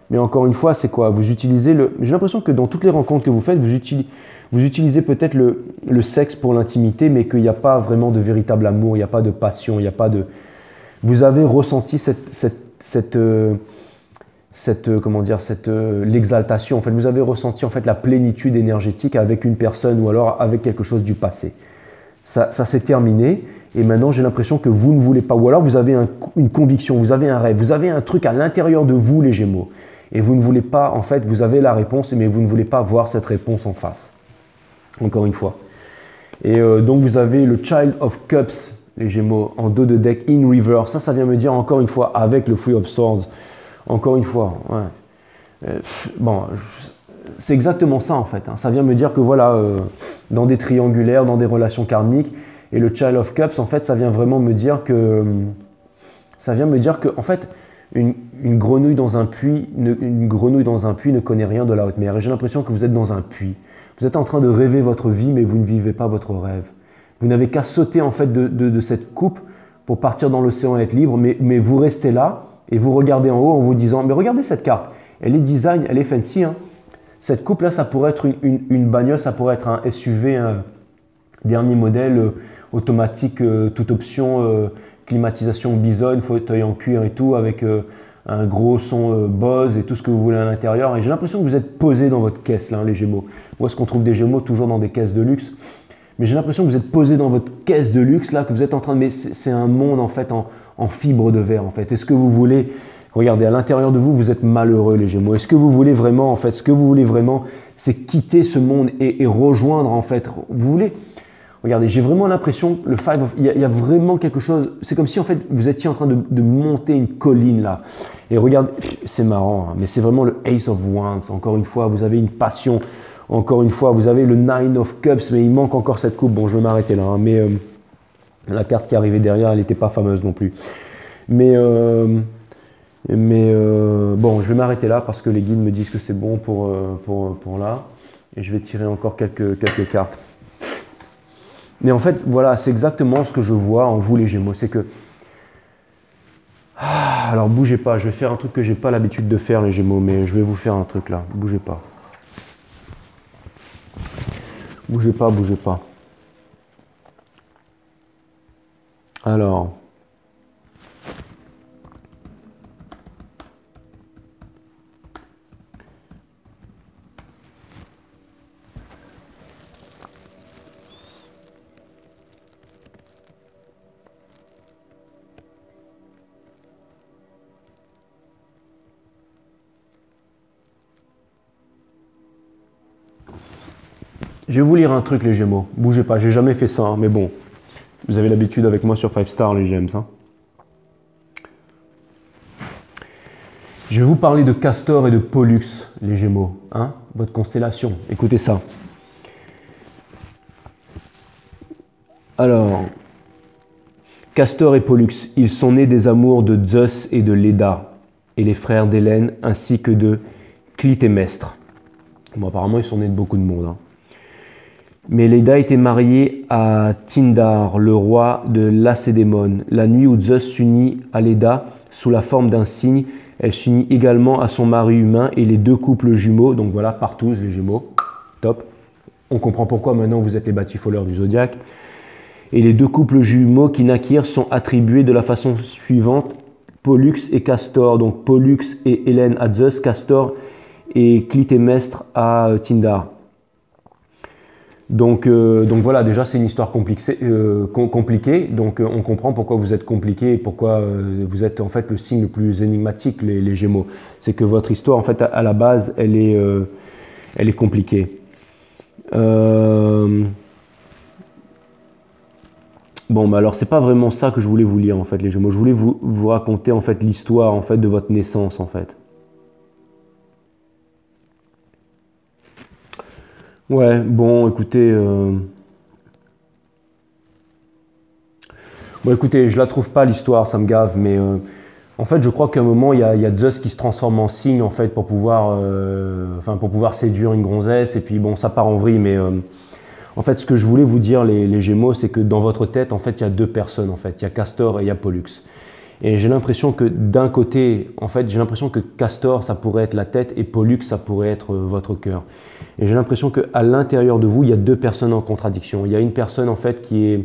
Mais encore une fois, c'est quoi? Vous utilisez j'ai l'impression que dans toutes les rencontres que vous faites, vous utilisez peut-être le sexe pour l'intimité, mais qu'il n'y a pas vraiment de véritable amour, il n'y a pas de passion, il n'y a pas de... Vous avez ressenti l'exaltation. En fait, vous avez ressenti en fait la plénitude énergétique avec une personne ou alors avec quelque chose du passé. Ça s'est terminé et maintenant j'ai l'impression que vous ne voulez pas, ou alors vous avez une conviction, vous avez un rêve, vous avez un truc à l'intérieur de vous, les Gémeaux. Et vous ne voulez pas, en fait, vous avez la réponse, mais vous ne voulez pas voir cette réponse en face. Encore une fois. Et donc vous avez le Child of Cups, les Gémeaux, en dos de deck, in reverse. Ça vient me dire encore une fois, avec le Three of Swords. Encore une fois, ouais. Bon, c'est exactement ça en fait. Hein. Ça vient me dire que voilà, dans des triangulaires, dans des relations karmiques, et le Child of Cups, en fait, ça vient vraiment me dire que... en fait, une grenouille dans un puits, ne connaît rien de la haute mer. Et j'ai l'impression que vous êtes dans un puits. Vous êtes en train de rêver votre vie, mais vous ne vivez pas votre rêve. Vous n'avez qu'à sauter en fait de cette coupe pour partir dans l'océan et être libre, mais vous restez là et vous regardez en haut en vous disant, mais regardez cette carte, elle est design, elle est fancy. Hein. Cette coupe là, ça pourrait être une bagnole, ça pourrait être un SUV, un dernier modèle automatique, toute option, climatisation Bison, fauteuil en cuir et tout, avec un gros son Bose et tout ce que vous voulez à l'intérieur. Et j'ai l'impression que vous êtes posé dans votre caisse, là, les Gémeaux. Où est-ce qu'on trouve des Gémeaux? Toujours dans des caisses de luxe. Mais j'ai l'impression que vous êtes posé dans votre caisse de luxe, là, que vous êtes en train de... Mais c'est un monde, en fait, en fibre de verre, en fait. Est-ce que vous voulez... Regardez, à l'intérieur de vous, vous êtes malheureux, les Gémeaux. Est-ce que vous voulez vraiment, en fait, ce que vous voulez vraiment, c'est quitter ce monde et rejoindre, en fait... Vous voulez... Regardez, j'ai vraiment l'impression, il y a vraiment quelque chose, c'est comme si en fait vous étiez en train de monter une colline là. Et regardez, c'est marrant, hein, mais c'est vraiment le Ace of Wands. Encore une fois, vous avez une passion. Encore une fois, vous avez le Nine of Cups, mais il manque encore cette coupe. Bon, je vais m'arrêter là, hein, mais la carte qui arrivait derrière, elle n'était pas fameuse non plus. Mais bon, je vais m'arrêter là parce que les guides me disent que c'est bon pour là. Et je vais tirer encore quelques cartes. Mais en fait, voilà, c'est exactement ce que je vois en vous les Gémeaux. C'est que... alors, bougez pas. Je vais faire un truc que je n'ai pas l'habitude de faire, les Gémeaux. Mais je vais vous faire un truc là. Bougez pas. Bougez pas, bougez pas. Alors... Je vais vous lire un truc, les Gémeaux. Bougez pas, j'ai jamais fait ça, hein, mais bon. Vous avez l'habitude avec moi sur 5 Star, les Gems. Hein. Je vais vous parler de Castor et de Pollux, les Gémeaux. Hein, votre constellation. Écoutez ça. Alors, Castor et Pollux, ils sont nés des amours de Zeus et de Léda, et les frères d'Hélène, ainsi que de Clytemnestre. Bon, apparemment, ils sont nés de beaucoup de monde. Hein. Mais Léda était mariée à Tindar, le roi de Lacédémone. La nuit où Zeus s'unit à Léda sous la forme d'un cygne, elle s'unit également à son mari humain et les deux couples jumeaux. Donc voilà, partous les Gémeaux. Top. On comprend pourquoi maintenant vous êtes les batifoleurs du zodiaque. Et les deux couples jumeaux qui naquirent sont attribués de la façon suivante. Pollux et Castor. Donc Pollux et Hélène à Zeus, Castor et Clytemnestre à Tindar. Donc voilà, déjà c'est une histoire compliquée, donc on comprend pourquoi vous êtes compliqué et pourquoi vous êtes en fait le signe le plus énigmatique, les Gémeaux. C'est que votre histoire en fait à la base elle est compliquée. Bon, mais alors c'est pas vraiment ça que je voulais vous lire en fait, les Gémeaux. Je voulais vous raconter en fait l'histoire en fait de votre naissance en fait. Ouais, bon, écoutez, je la trouve pas l'histoire, ça me gave, mais en fait, je crois qu'à un moment, il y a Zeus qui se transforme en cygne en fait pour pouvoir séduire une gonzesse, et puis bon, ça part en vrille, mais en fait, ce que je voulais vous dire, les Gémeaux, c'est que dans votre tête, en fait, il y a deux personnes, en fait, il y a Castor et il y a Pollux. Et j'ai l'impression que d'un côté, en fait, j'ai l'impression que Castor, ça pourrait être la tête et Pollux, ça pourrait être votre cœur. Et j'ai l'impression qu'à l'intérieur de vous, il y a deux personnes en contradiction. Il y a une personne, en fait, qui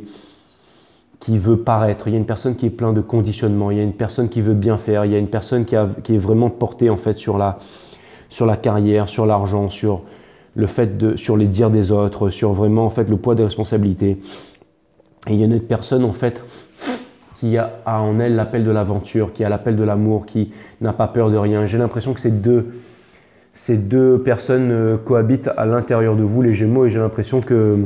veut paraître. Il y a une personne qui est plein de conditionnement. Il y a une personne qui veut bien faire. Il y a une personne qui est vraiment portée, en fait, sur la carrière, sur l'argent, sur les dires des autres, sur vraiment, en fait, le poids des responsabilités. Et il y a une autre personne, en fait, qui a en elle l'appel de l'aventure, qui a l'appel de l'amour, qui n'a pas peur de rien. J'ai l'impression que ces deux personnes cohabitent à l'intérieur de vous, les Gémeaux, et j'ai l'impression que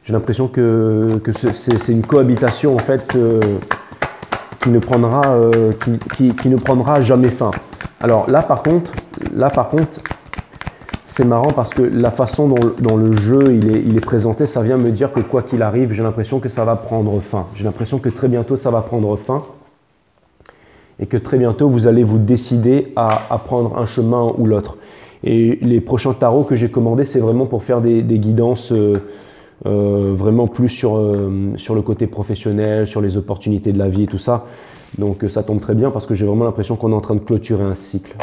c'est une cohabitation en fait qui ne prendra jamais fin. Alors là par contre, c'est marrant parce que la façon dont le jeu il est présenté, ça vient me dire que quoi qu'il arrive, j'ai l'impression que ça va prendre fin. J'ai l'impression que très bientôt ça va prendre fin et que très bientôt vous allez vous décider à prendre un chemin ou l'autre. Et les prochains tarots que j'ai commandés, c'est vraiment pour faire des guidances vraiment plus sur le côté professionnel, sur les opportunités de la vie et tout ça. Donc ça tombe très bien parce que j'ai vraiment l'impression qu'on est en train de clôturer un cycle.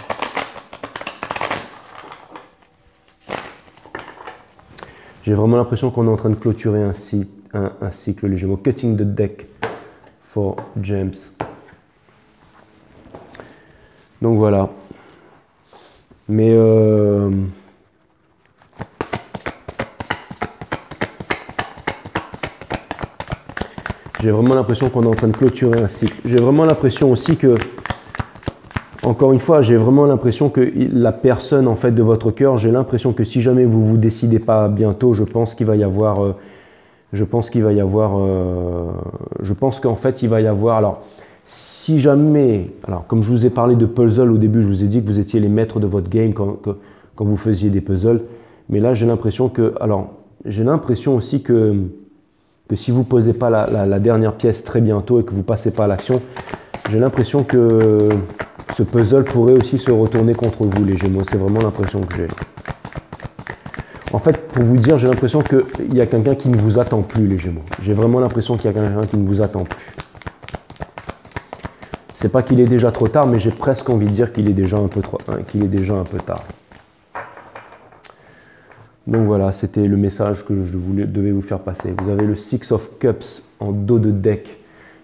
J'ai vraiment l'impression qu'on est en train de clôturer un cycle, les Gémeaux. Cutting the deck for James. Donc voilà. Mais j'ai vraiment l'impression qu'on est en train de clôturer un cycle. J'ai vraiment l'impression aussi que, encore une fois, j'ai vraiment l'impression que la personne en fait de votre cœur, j'ai l'impression que si jamais vous vous décidez pas bientôt, je pense qu'en fait il va y avoir, alors si jamais, alors comme je vous ai parlé de puzzle au début, je vous ai dit que vous étiez les maîtres de votre game quand vous faisiez des puzzles, mais là j'ai l'impression aussi que si vous ne posez pas la dernière pièce très bientôt et que vous ne passez pas à l'action, j'ai l'impression que ce puzzle pourrait aussi se retourner contre vous, les Gémeaux. C'est vraiment l'impression que j'ai. En fait, pour vous dire, j'ai l'impression qu'il y a quelqu'un qui ne vous attend plus, les Gémeaux. J'ai vraiment l'impression qu'il y a quelqu'un qui ne vous attend plus. C'est pas qu'il est déjà trop tard, mais j'ai presque envie de dire qu'il est déjà un peu tard. Donc voilà, c'était le message que je devais vous faire passer. Vous avez le Six of Cups en dos de deck.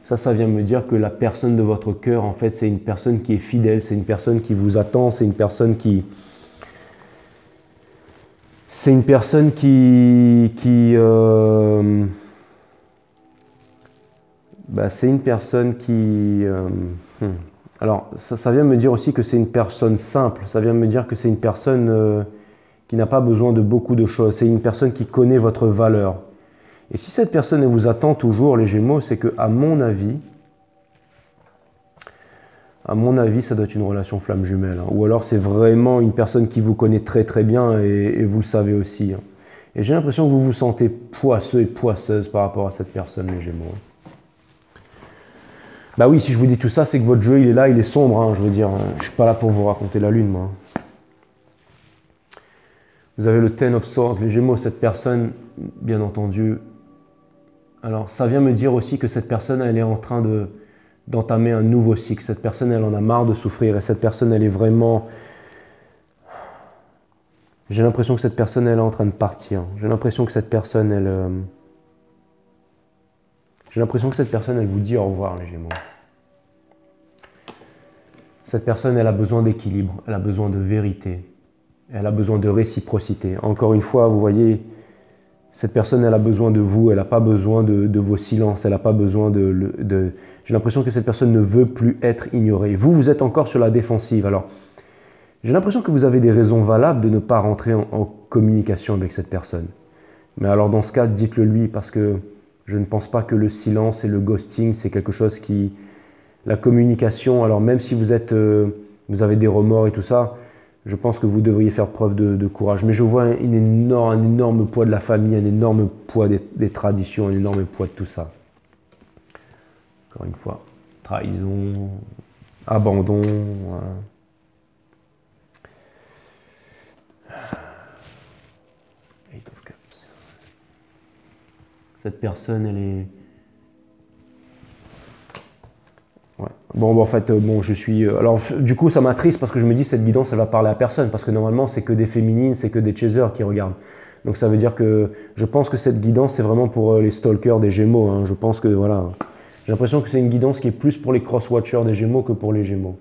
Ça vient me dire que la personne de votre cœur, en fait, c'est une personne qui est fidèle, c'est une personne qui vous attend, c'est une personne qui alors, ça vient me dire aussi que c'est une personne simple. Ça vient me dire que c'est une personne qui n'a pas besoin de beaucoup de choses. C'est une personne qui connaît votre valeur. Et si cette personne elle vous attend toujours, les Gémeaux, c'est que, à mon avis, ça doit être une relation flamme jumelle. Hein. Ou alors c'est vraiment une personne qui vous connaît très très bien et vous le savez aussi. Hein. Et j'ai l'impression que vous vous sentez poisseux et poisseuse par rapport à cette personne, les Gémeaux. Bah oui, si je vous dis tout ça, c'est que votre jeu, il est là, il est sombre. Hein, je veux dire, je suis pas là pour vous raconter la lune, moi. Vous avez le Ten of Swords, les Gémeaux, cette personne, bien entendu. Alors, ça vient me dire aussi que cette personne, elle est en train d'entamer un nouveau cycle. Cette personne, elle en a marre de souffrir. Et cette personne, elle est vraiment... J'ai l'impression que cette personne, elle est en train de partir. J'ai l'impression que cette personne, elle vous dit au revoir, les Gémeaux. Cette personne, elle a besoin d'équilibre. Elle a besoin de vérité. Elle a besoin de réciprocité. Encore une fois, vous voyez, cette personne, elle a besoin de vous. Elle n'a pas besoin de vos silences. Elle n'a pas besoin de... J'ai l'impression que cette personne ne veut plus être ignorée. Vous, vous êtes encore sur la défensive. Alors, j'ai l'impression que vous avez des raisons valables de ne pas rentrer en communication avec cette personne. Mais alors, dans ce cas, dites-le lui, parce que je ne pense pas que le silence et le ghosting, c'est quelque chose qui... La communication, alors même si vous avez des remords et tout ça, je pense que vous devriez faire preuve de courage. Mais je vois un énorme poids de la famille, un énorme poids des traditions, un énorme poids de tout ça. Encore une fois, trahison, abandon. Eight of Cups. Cette personne, elle est... Ouais. Bon, en fait, je suis... alors, du coup, ça m'attriste parce que je me dis, cette guidance, elle va parler à personne. Parce que normalement, c'est que des féminines, c'est que des chasers qui regardent. Donc, ça veut dire que je pense que cette guidance, c'est vraiment pour les stalkers des Gémeaux. Hein. Je pense que, voilà... J'ai l'impression que c'est une guidance qui est plus pour les cross-watchers des Gémeaux que pour les Gémeaux.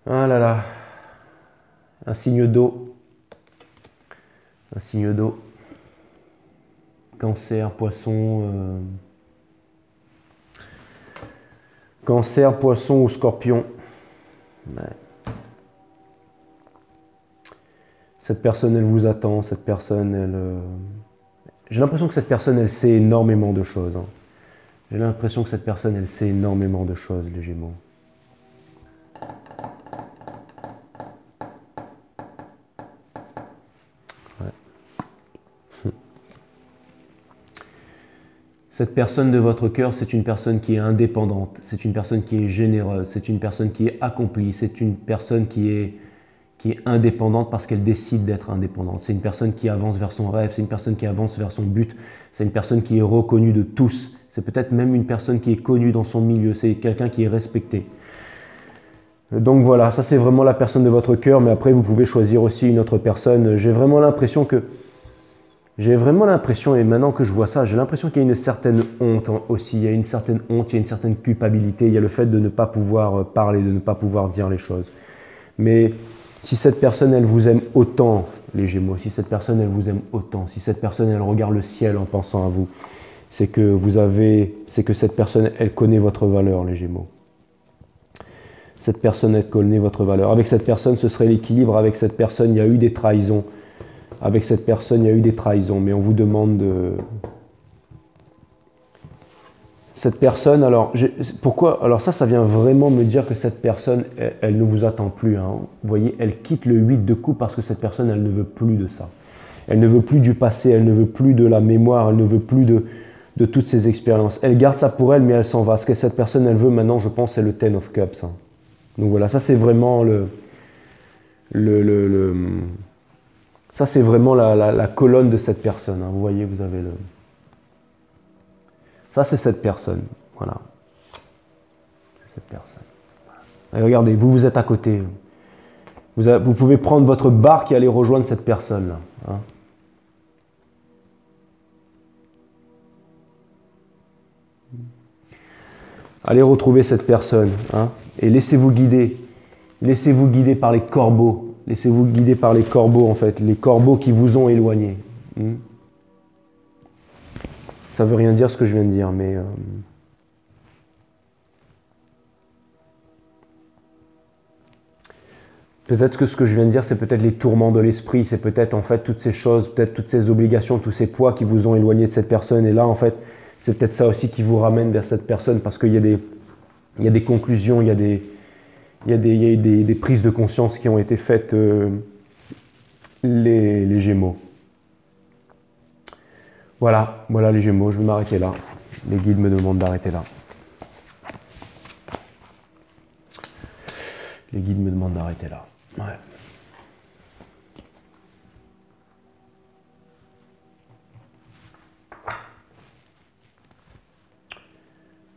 Ah là là. Un signe d'eau. Un signe d'eau. Cancer, poisson... Cancer, poisson ou scorpion. Ouais. Cette personne, elle vous attend. Cette personne, elle... J'ai l'impression que cette personne, elle sait énormément de choses. Hein. J'ai l'impression que cette personne, elle sait énormément de choses, les Gémeaux. Ouais. Cette personne de votre cœur, c'est une personne qui est indépendante, c'est une personne qui est généreuse, c'est une personne qui est accomplie, c'est une personne qui est indépendante parce qu'elle décide d'être indépendante. C'est une personne qui avance vers son rêve, c'est une personne qui avance vers son but, c'est une personne qui est reconnue de tous. C'est peut-être même une personne qui est connue dans son milieu, c'est quelqu'un qui est respecté. Donc voilà, ça c'est vraiment la personne de votre cœur, mais après vous pouvez choisir aussi une autre personne. J'ai vraiment l'impression, et maintenant que je vois ça, j'ai l'impression qu'il y a une certaine honte aussi, il y a une certaine honte, il y a une certaine culpabilité, il y a le fait de ne pas pouvoir parler, de ne pas pouvoir dire les choses. Mais si cette personne, elle vous aime autant, les Gémeaux, si cette personne, elle vous aime autant, si cette personne, elle regarde le ciel en pensant à vous, c'est que cette personne, elle connaît votre valeur, les Gémeaux. Cette personne, elle connaît votre valeur. Avec cette personne, ce serait l'équilibre. Avec cette personne, il y a eu des trahisons. Avec cette personne, il y a eu des trahisons. Mais on vous demande de... Cette personne, alors, pourquoi? Alors ça vient vraiment me dire que cette personne, elle ne vous attend plus. Hein. Vous voyez, elle quitte le 8 de coupe parce que cette personne, elle ne veut plus de ça. Elle ne veut plus du passé, elle ne veut plus de la mémoire, elle ne veut plus de toutes ces expériences. Elle garde ça pour elle, mais elle s'en va. Ce que cette personne, elle veut maintenant, je pense, c'est le Ten of Cups. Hein. Donc voilà, ça c'est vraiment ça c'est vraiment la colonne de cette personne. Hein. Vous voyez, vous avez le... Ça c'est cette personne, voilà. Cette personne. Et regardez, vous êtes à côté. Vous pouvez prendre votre barque et aller rejoindre cette personne-là. Hein. Allez retrouver cette personne. Hein, et laissez-vous guider. Laissez-vous guider par les corbeaux. Laissez-vous guider par les corbeaux, en fait. Les corbeaux qui vous ont éloigné. Ça ne veut rien dire ce que je viens de dire, mais... Peut-être que ce que je viens de dire, c'est peut-être les tourments de l'esprit, c'est peut-être en fait toutes ces choses, peut-être toutes ces obligations, tous ces poids qui vous ont éloigné de cette personne. Et là, en fait, c'est peut-être ça aussi qui vous ramène vers cette personne, parce qu'il y a des conclusions, il y a des prises de conscience qui ont été faites, les Gémeaux. Voilà les Gémeaux, je vais m'arrêter là. Les guides me demandent d'arrêter là. Les guides me demandent d'arrêter là. Ouais.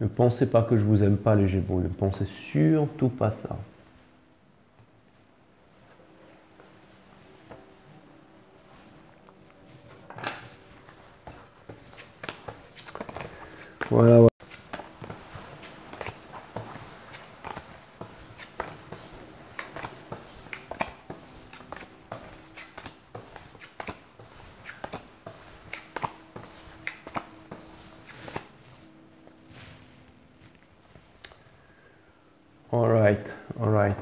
Ne pensez pas que je vous aime pas les Gémeaux, ne pensez surtout pas ça. Voilà. All right.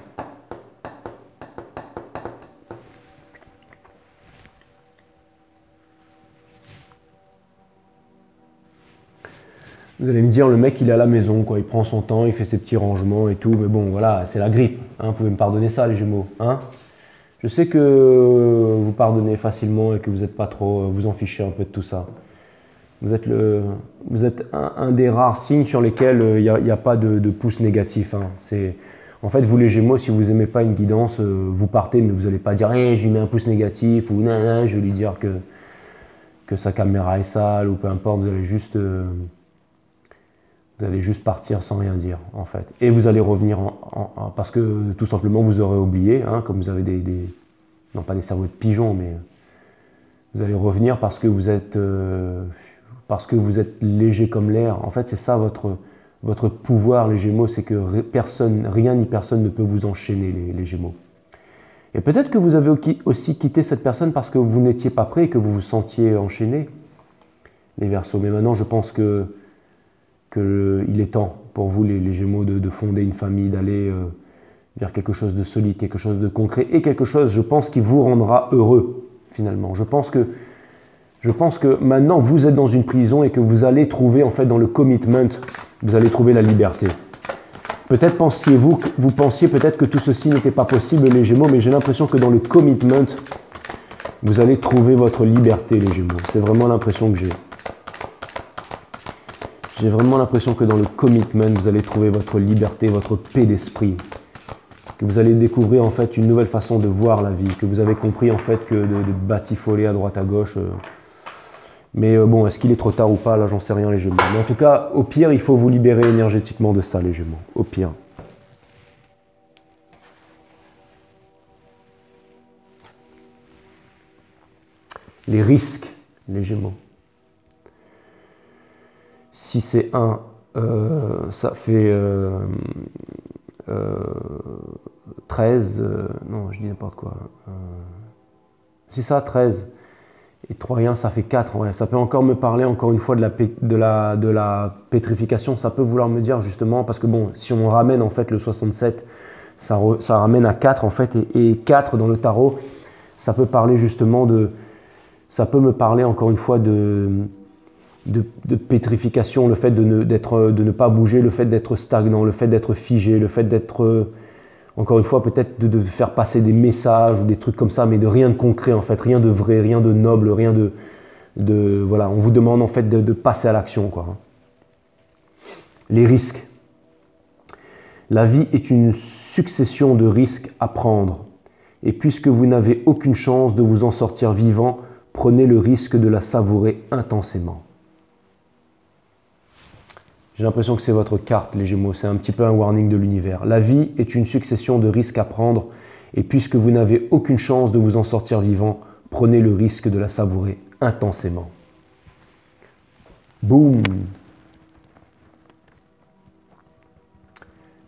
Vous allez me dire, le mec, il est à la maison, quoi. Il prend son temps, il fait ses petits rangements et tout. Mais bon, voilà, c'est la grippe. Hein. Vous pouvez me pardonner ça, les Gémeaux. Hein. Je sais que vous pardonnez facilement et que vous n'êtes pas trop... Vous en fichez un peu de tout ça. Vous êtes un des rares signes sur lesquels il n'y a pas de pouce négatif. Hein. En fait, vous les Gémeaux, si vous n'aimez pas une guidance, vous partez, mais vous n'allez pas dire hey, « je lui mets un pouce négatif » ou « non, je vais lui dire que sa caméra est sale » ou peu importe, vous allez juste partir sans rien dire, en fait. Et vous allez revenir parce que tout simplement vous aurez oublié, hein, comme vous avez non pas des cerveaux de pigeons, mais vous allez revenir parce que vous êtes léger comme l'air. En fait, c'est ça votre pouvoir, les Gémeaux, c'est que rien ni personne ne peut vous enchaîner, les Gémeaux. Et peut-être que vous avez aussi quitté cette personne parce que vous n'étiez pas prêt et que vous vous sentiez enchaîné, les Verseaux. Mais maintenant, je pense qu'il est temps pour vous, les Gémeaux, de fonder une famille, d'aller vers quelque chose de solide, quelque chose de concret et quelque chose, je pense, qui vous rendra heureux, finalement. Je pense que maintenant, vous êtes dans une prison et que vous allez trouver, en fait, dans le commitment, vous allez trouver la liberté. Peut-être vous pensiez peut-être que tout ceci n'était pas possible, les Gémeaux, mais j'ai l'impression que dans le commitment, vous allez trouver votre liberté, les Gémeaux. C'est vraiment l'impression que j'ai. J'ai vraiment l'impression que dans le commitment, vous allez trouver votre liberté, votre paix d'esprit. Que vous allez découvrir, en fait, une nouvelle façon de voir la vie. Que vous avez compris, en fait, que de batifoler à droite à gauche... Mais bon, est-ce qu'il est trop tard ou pas? Là, j'en sais rien, les Gémeaux. Mais en tout cas, au pire, il faut vous libérer énergétiquement de ça, les Gémeaux. Au pire. Les risques, les Gémeaux. Si c'est 1, ça fait 13. Non, je dis n'importe quoi. C'est ça, 13. Et 3 et 1, ça fait 4. Ouais. Ça peut encore me parler, encore une fois, de la pétrification. Ça peut vouloir me dire, justement, parce que bon, si on ramène, en fait, le 67, ça ramène à 4, en fait. Et 4, dans le tarot, ça peut parler, justement, ça peut me parler, encore une fois, de pétrification, le fait de ne pas bouger, le fait d'être stagnant, le fait d'être figé, le fait d'être... Encore une fois, peut-être de faire passer des messages ou des trucs comme ça, mais de rien de concret, en fait, rien de vrai, rien de noble, rien de voilà, on vous demande en fait de passer à l'action, quoi. Les risques. La vie est une succession de risques à prendre. Et puisque vous n'avez aucune chance de vous en sortir vivant, prenez le risque de la savourer intensément. J'ai l'impression que c'est votre carte, les Gémeaux. C'est un petit peu un warning de l'univers. La vie est une succession de risques à prendre. Et puisque vous n'avez aucune chance de vous en sortir vivant, prenez le risque de la savourer intensément. Boum!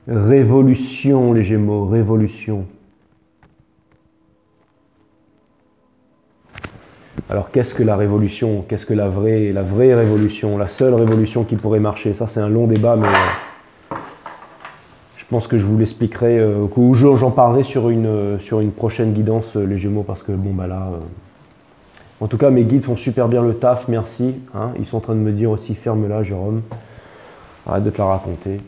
Révolution, les Gémeaux, révolution. Alors qu'est-ce que la révolution? Qu'est-ce que la vraie révolution? La seule révolution qui pourrait marcher? Ça, c'est un long débat, mais je pense que je vous l'expliquerai, ou j'en parlerai sur une prochaine guidance, les Gémeaux, parce que bon, bah là... En tout cas, mes guides font super bien le taf, merci. Hein. Ils sont en train de me dire aussi, ferme-la, Jérôme. Arrête de te la raconter.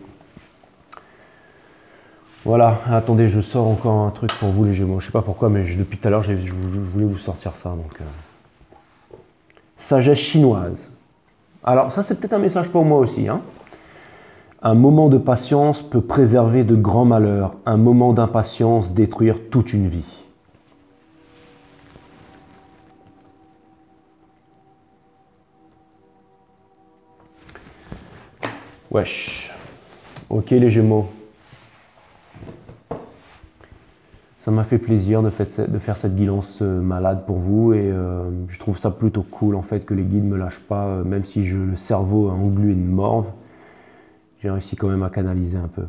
Voilà, attendez, je sors encore un truc pour vous, les Gémeaux. Je sais pas pourquoi, mais depuis tout à l'heure, je voulais vous sortir ça. Donc, sagesse chinoise. Alors, ça, c'est peut-être un message pour moi aussi. Hein. Un moment de patience peut préserver de grands malheurs. Un moment d'impatience détruire toute une vie. Wesh. Ok les Gémeaux. Ça m'a fait plaisir de faire cette guidance malade pour vous et je trouve ça plutôt cool en fait que les guides ne me lâchent pas, même si le cerveau a englué une morve, j'ai réussi quand même à canaliser un peu.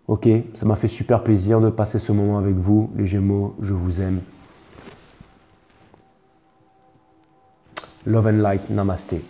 Ok, ça m'a fait super plaisir de passer ce moment avec vous, les Gémeaux, je vous aime. Love and light, namasté.